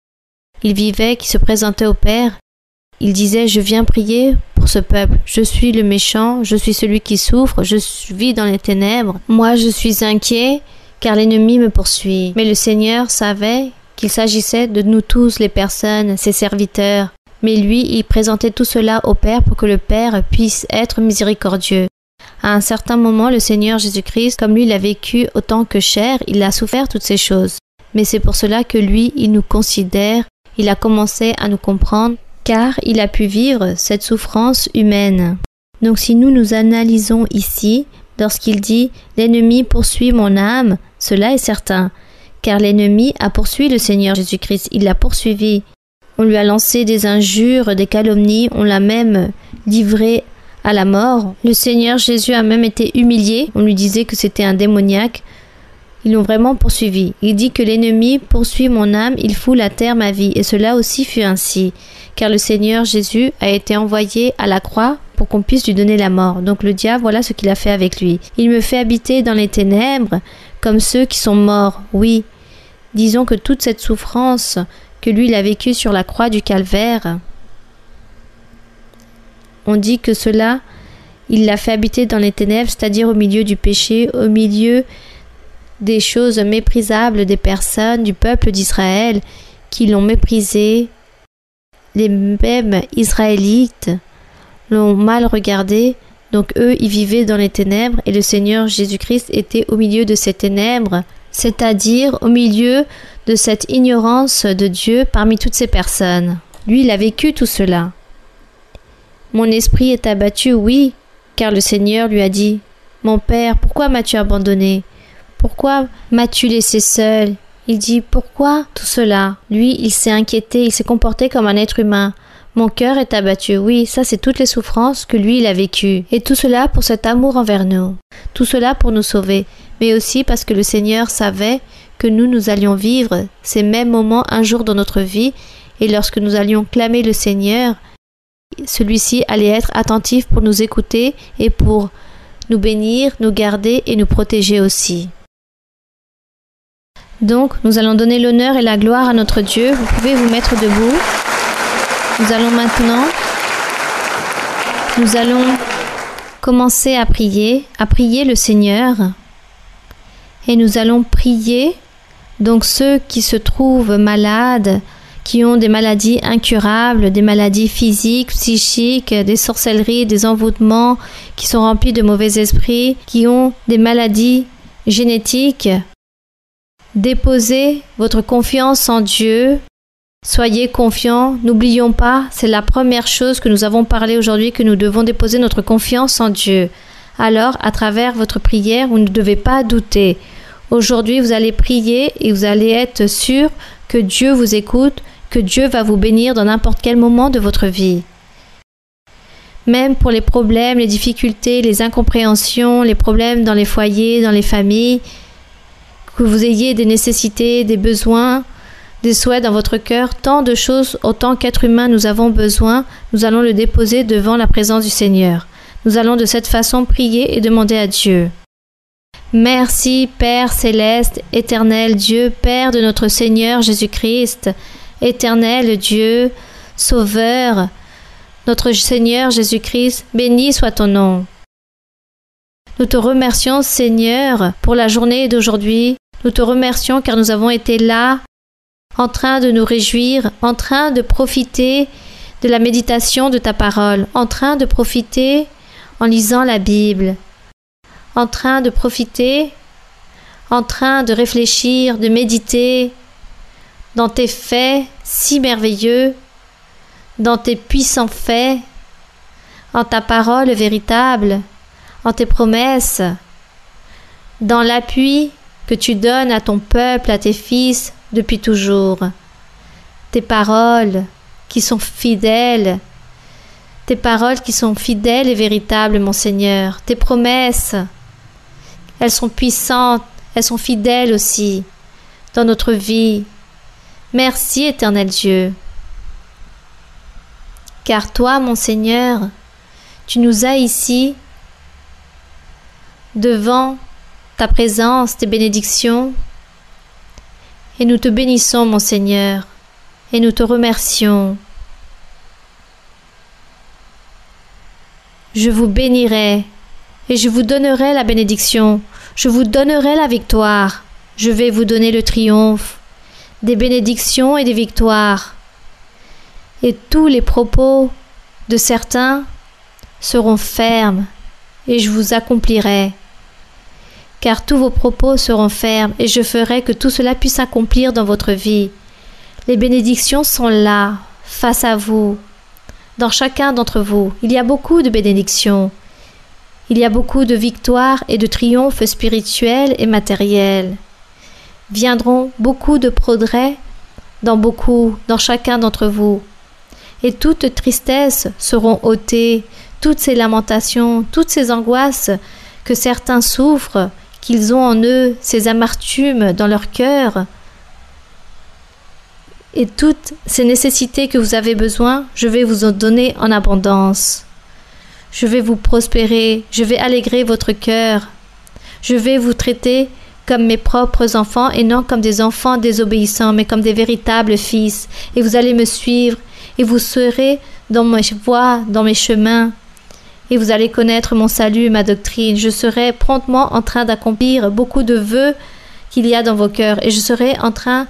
il vivait, qui se présentaient au Père, il disait je viens prier pour ce peuple, je suis le méchant, je suis celui qui souffre, je vis dans les ténèbres, moi je suis inquiet car l'ennemi me poursuit. Mais le Seigneur savait qu'il s'agissait de nous tous les personnes, ses serviteurs. Mais lui, il présentait tout cela au Père pour que le Père puisse être miséricordieux. À un certain moment, le Seigneur Jésus-Christ, comme lui l'a vécu autant que chair, il a souffert toutes ces choses. Mais c'est pour cela que lui, il nous considère, il a commencé à nous comprendre, car il a pu vivre cette souffrance humaine. Donc si nous analysons ici, lorsqu'il dit « l'ennemi poursuit mon âme », cela est certain, car l'ennemi a poursuivi le Seigneur Jésus-Christ. Il l'a poursuivi. On lui a lancé des injures, des calomnies, on l'a même livré à la mort. Le Seigneur Jésus a même été humilié. On lui disait que c'était un démoniaque. Ils l'ont vraiment poursuivi. Il dit que l'ennemi poursuit mon âme, il foule à terre ma vie. Et cela aussi fut ainsi, car le Seigneur Jésus a été envoyé à la croix pour qu'on puisse lui donner la mort. Donc le diable, voilà ce qu'il a fait avec lui. Il me fait habiter dans les ténèbres comme ceux qui sont morts. Oui, disons que toute cette souffrance que lui, il a vécue sur la croix du calvaire, on dit que cela, il l'a fait habiter dans les ténèbres, c'est-à-dire au milieu du péché, au milieu des choses méprisables des personnes, du peuple d'Israël, qui l'ont méprisé. Les mêmes Israélites l'ont mal regardé, donc eux, ils vivaient dans les ténèbres, et le Seigneur Jésus-Christ était au milieu de ces ténèbres, c'est-à-dire au milieu de cette ignorance de Dieu parmi toutes ces personnes. Lui, il a vécu tout cela. Mon esprit est abattu, oui, car le Seigneur lui a dit, « Mon Père, pourquoi m'as-tu abandonné? Pourquoi m'as-tu laissé seul ?» Il dit, « Pourquoi tout cela ?» Lui, il s'est inquiété, il s'est comporté comme un être humain. Mon cœur est abattu, oui, ça c'est toutes les souffrances que lui, il a vécues. Et tout cela pour cet amour envers nous. Tout cela pour nous sauver. Mais aussi parce que le Seigneur savait que nous allions vivre ces mêmes moments un jour dans notre vie. Et lorsque nous allions clamer le Seigneur, celui-ci allait être attentif pour nous écouter et pour nous bénir, nous garder et nous protéger aussi. Donc, nous allons donner l'honneur et la gloire à notre Dieu. Vous pouvez vous mettre debout. Nous allons maintenant, commencer à prier le Seigneur. Et nous allons prier, donc ceux qui se trouvent malades, qui ont des maladies incurables, des maladies physiques, psychiques, des sorcelleries, des envoûtements, qui sont remplis de mauvais esprits, qui ont des maladies génétiques. Déposez votre confiance en Dieu. Soyez confiants. N'oublions pas, c'est la première chose que nous avons parlé aujourd'hui, que nous devons déposer notre confiance en Dieu. Alors, à travers votre prière, vous ne devez pas douter. Aujourd'hui, vous allez prier et vous allez être sûr que Dieu vous écoute, que Dieu va vous bénir dans n'importe quel moment de votre vie. Même pour les problèmes, les difficultés, les incompréhensions, les problèmes dans les foyers, dans les familles, que vous ayez des nécessités, des besoins, des souhaits dans votre cœur, tant de choses, autant qu'être humain nous avons besoin, nous allons le déposer devant la présence du Seigneur. Nous allons de cette façon prier et demander à Dieu. Merci Père céleste, éternel Dieu, Père de notre Seigneur Jésus-Christ, éternel Dieu, Sauveur, notre Seigneur Jésus-Christ, béni soit ton nom. Nous te remercions Seigneur pour la journée d'aujourd'hui. Nous te remercions car nous avons été là, en train de nous réjouir, en train de profiter de la méditation de ta parole, en train de profiter en lisant la Bible, en train de profiter, en train de réfléchir, de méditer dans tes faits si merveilleux, dans tes puissants faits, en ta parole véritable, en tes promesses, dans l'appui que tu donnes à ton peuple, à tes fils depuis toujours. Tes paroles qui sont fidèles, tes paroles qui sont fidèles et véritables, mon Seigneur. Tes promesses, elles sont puissantes, elles sont fidèles aussi dans notre vie. Merci, éternel Dieu. Car toi, mon Seigneur, tu nous as ici devant ta présence, tes bénédictions, et nous te bénissons, mon Seigneur, et nous te remercions. Je vous bénirai, et je vous donnerai la bénédiction, je vous donnerai la victoire, je vais vous donner le triomphe, des bénédictions et des victoires. Et tous les propos de certains seront fermes, et je vous accomplirai. Car tous vos propos seront fermes, et je ferai que tout cela puisse s'accomplir dans votre vie. Les bénédictions sont là, face à vous, dans chacun d'entre vous. Il y a beaucoup de bénédictions. Il y a beaucoup de victoires et de triomphes spirituels et matériels. viendront beaucoup de progrès dans chacun d'entre vous. Et toutes tristesses seront ôtées, toutes ces lamentations, toutes ces angoisses que certains souffrent, qu'ils ont en eux, ces amertumes dans leur cœur, et toutes ces nécessités que vous avez besoin, je vais vous en donner en abondance. Je vais vous prospérer, je vais allégrer votre cœur. Je vais vous traiter comme mes propres enfants et non comme des enfants désobéissants, mais comme des véritables fils. Et vous allez me suivre et vous serez dans mes voies, dans mes chemins. Et vous allez connaître mon salut, ma doctrine. Je serai promptement en train d'accomplir beaucoup de vœux qu'il y a dans vos cœurs. Et je serai en train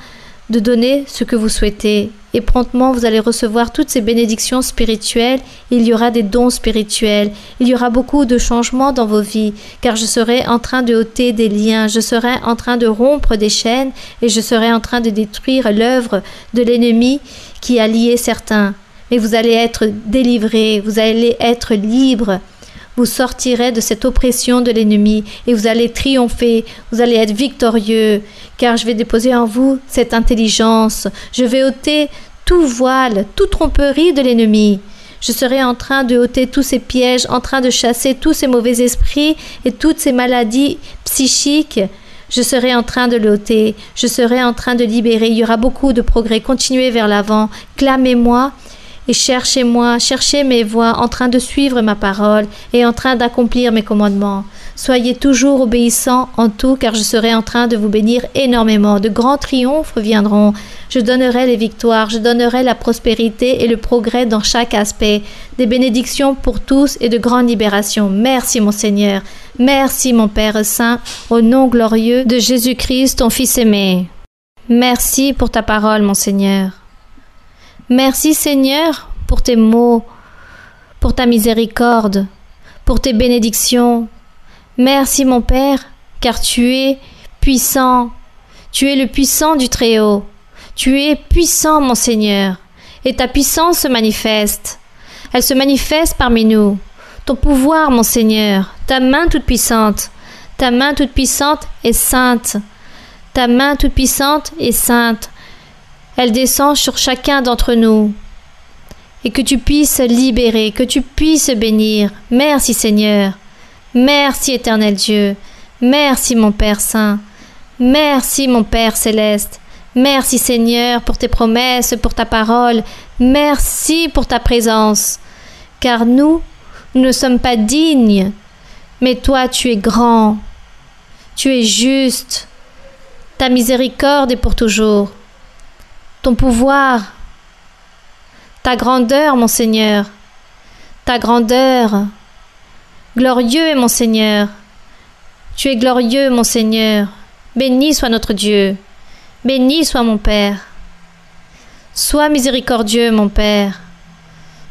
de donner ce que vous souhaitez. Et promptement, vous allez recevoir toutes ces bénédictions spirituelles. Il y aura des dons spirituels. Il y aura beaucoup de changements dans vos vies, car je serai en train de ôter des liens. Je serai en train de rompre des chaînes et je serai en train de détruire l'œuvre de l'ennemi qui a lié certains. Mais vous allez être délivrés, vous allez être libres. Vous sortirez de cette oppression de l'ennemi et vous allez triompher, vous allez être victorieux, car je vais déposer en vous cette intelligence. Je vais ôter tout voile, toute tromperie de l'ennemi. Je serai en train de ôter tous ces pièges, en train de chasser tous ces mauvais esprits et toutes ces maladies psychiques. Je serai en train de l'ôter, je serai en train de libérer. Il y aura beaucoup de progrès. Continuez vers l'avant, clamez-moi. Et cherchez-moi, cherchez mes voies, en train de suivre ma parole et en train d'accomplir mes commandements. Soyez toujours obéissants en tout, car je serai en train de vous bénir énormément. De grands triomphes viendront. Je donnerai les victoires, je donnerai la prospérité et le progrès dans chaque aspect. Des bénédictions pour tous et de grandes libérations. Merci mon Seigneur. Merci mon Père Saint, au nom glorieux de Jésus-Christ, ton Fils aimé. Merci pour ta parole, mon Seigneur. Merci Seigneur pour tes mots, pour ta miséricorde, pour tes bénédictions. Merci mon Père, car tu es puissant. Tu es le puissant du Très-Haut. Tu es puissant mon Seigneur, et ta puissance se manifeste. Elle se manifeste parmi nous. Ton pouvoir mon Seigneur, ta main toute puissante est sainte. Ta main toute puissante est sainte. Elle descend sur chacun d'entre nous. Et que tu puisses libérer, que tu puisses bénir. Merci Seigneur. Merci éternel Dieu. Merci mon Père Saint. Merci mon Père Céleste. Merci Seigneur pour tes promesses, pour ta parole. Merci pour ta présence. Car nous ne sommes pas dignes. Mais toi tu es grand. Tu es juste. Ta miséricorde est pour toujours. Ton pouvoir, ta grandeur, mon Seigneur, ta grandeur. Glorieux est mon Seigneur. Tu es glorieux, mon Seigneur. Béni soit notre Dieu. Béni soit mon Père. Sois miséricordieux, mon Père.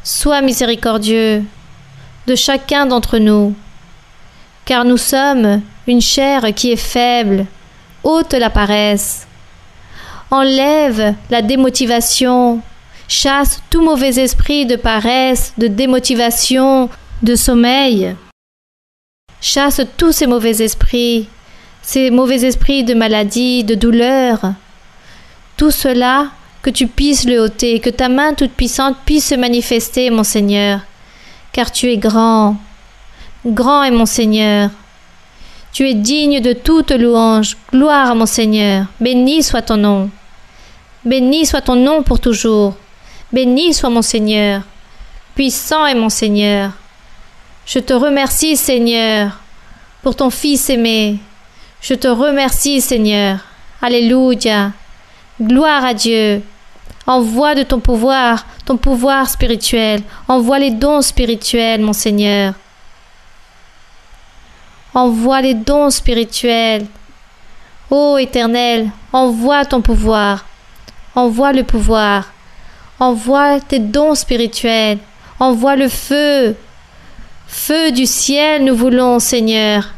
Sois miséricordieux de chacun d'entre nous, car nous sommes une chair qui est faible. Ôte la paresse. Enlève la démotivation, chasse tout mauvais esprit de paresse, de démotivation, de sommeil. Chasse tous ces mauvais esprits de maladie, de douleur. Tout cela, que tu puisses le ôter, que ta main toute puissante puisse se manifester, mon Seigneur, car tu es grand. Grand est mon Seigneur. Tu es digne de toute louange. Gloire à mon Seigneur. Béni soit ton nom. Béni soit ton nom pour toujours. Béni soit mon Seigneur. Puissant est mon Seigneur. Je te remercie, Seigneur, pour ton Fils aimé. Je te remercie, Seigneur. Alléluia. Gloire à Dieu. Envoie de ton pouvoir spirituel. Envoie les dons spirituels, mon Seigneur. Envoie les dons spirituels. Ô Éternel, envoie ton pouvoir. Envoie le pouvoir. Envoie tes dons spirituels. Envoie le feu. Feu du ciel, nous voulons, Seigneur.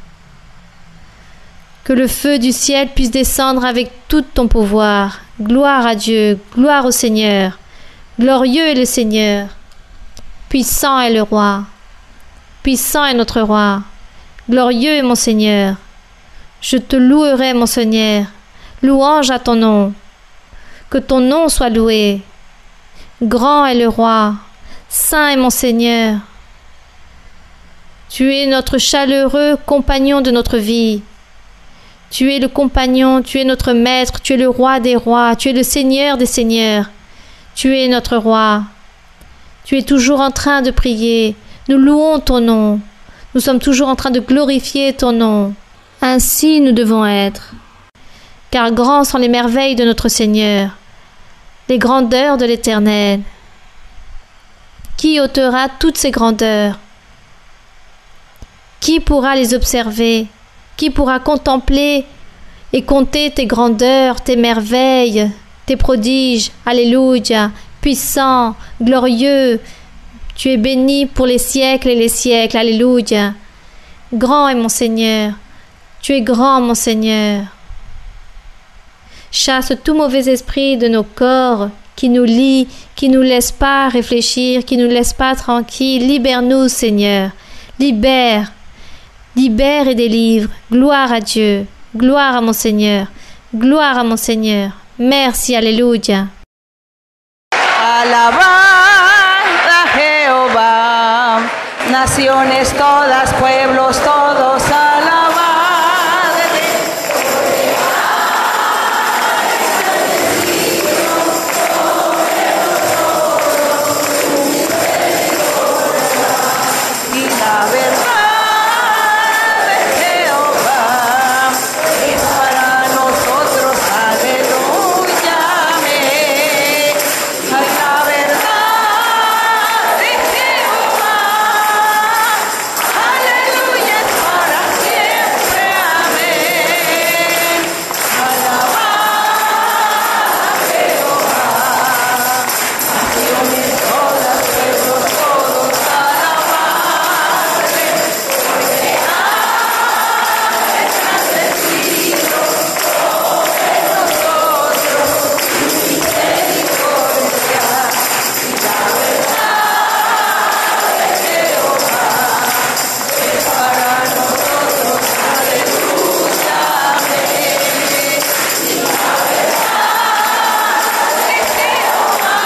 Que le feu du ciel puisse descendre avec tout ton pouvoir. Gloire à Dieu, gloire au Seigneur. Glorieux est le Seigneur. Puissant est le roi. Puissant est notre roi. Glorieux est mon Seigneur. Je te louerai, mon Seigneur, Louange à ton nom. Que ton nom soit loué. Grand est le roi. Saint est mon Seigneur. Tu es notre chaleureux compagnon de notre vie. Tu es le compagnon, tu es notre maître, tu es le roi des rois, tu es le Seigneur des seigneurs. Tu es notre roi. Tu es toujours en train de prier. Nous louons ton nom. Nous sommes toujours en train de glorifier ton nom. Ainsi nous devons être. Car grands sont les merveilles de notre Seigneur, les grandeurs de l'Éternel. Qui ôtera toutes ces grandeurs? Qui pourra les observer? Qui pourra contempler et compter tes grandeurs, tes merveilles, tes prodiges? Alléluia, puissant, glorieux, tu es béni pour les siècles et les siècles. Alléluia. Grand est mon Seigneur, tu es grand mon Seigneur. Chasse tout mauvais esprit de nos corps qui nous lie, qui nous laisse pas réfléchir, qui nous laisse pas tranquilles. Libère-nous, Seigneur. Libère et délivre. Gloire à Dieu. Gloire à mon Seigneur. Gloire à mon Seigneur. Merci, alléluia. Alabad a Jehová, naciones todas, pueblos todos, alabad. Y la verdad de Jehová es para nosotros, aleluya. Amén. Ay, la verdad de Jehová, aleluya, es para siempre. Amén. Alabad a Jehová, naciones todas, pueblos todos, alabadle, porque ha engrandecido sobre nosotros su misericordia. Y la verdad de Jehová es para nosotros, aleluya. Amén. Y la verdad de Jehová,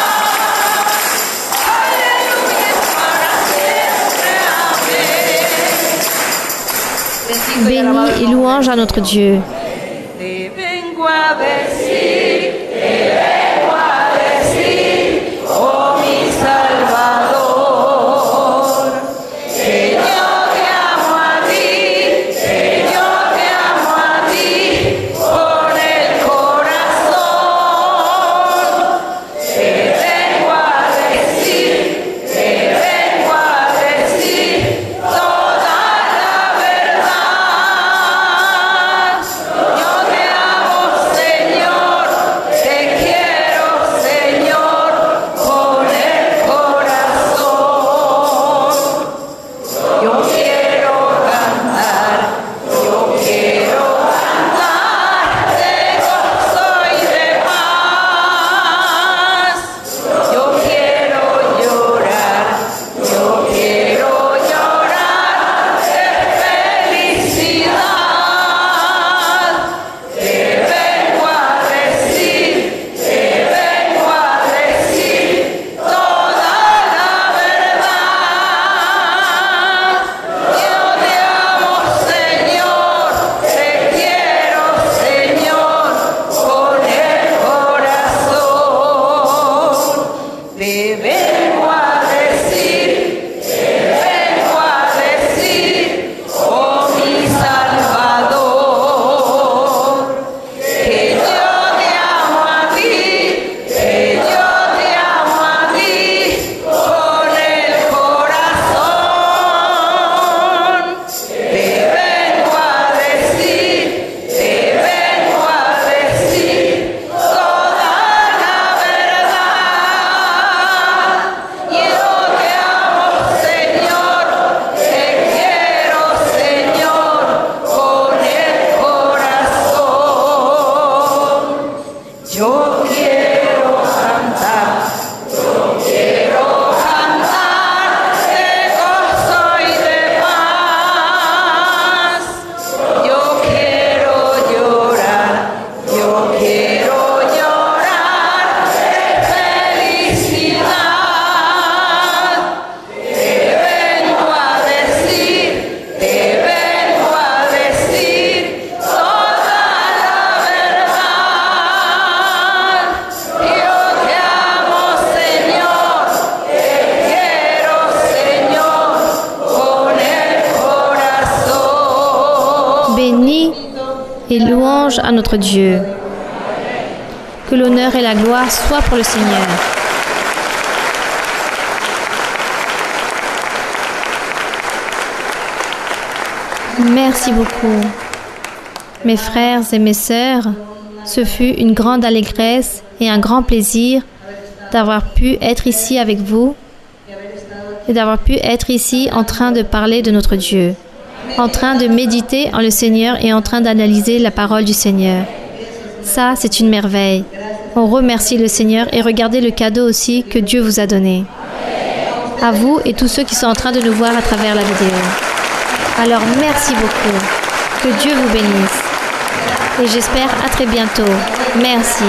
aleluya, es para siempre. Amén. Béni et louange à notre Dieu. Te vengo a decir, oh mi Salvador, que yo te amo a ti, que yo te amo a ti con el corazón. Te vengo a decir toda la verdad. Yo te amo, Señor. Et louange à notre Dieu. Que l'honneur et la gloire soient pour le Seigneur. Merci beaucoup. Mes frères et mes sœurs, ce fut une grande allégresse et un grand plaisir d'avoir pu être ici avec vous et d'avoir pu être ici en train de parler de notre Dieu, en train de méditer en le Seigneur et en train d'analyser la parole du Seigneur. Ça, c'est une merveille. On remercie le Seigneur et regardez le cadeau aussi que Dieu vous a donné. À vous et tous ceux qui sont en train de nous voir à travers la vidéo. Alors, merci beaucoup. Que Dieu vous bénisse. Et j'espère à très bientôt. Merci.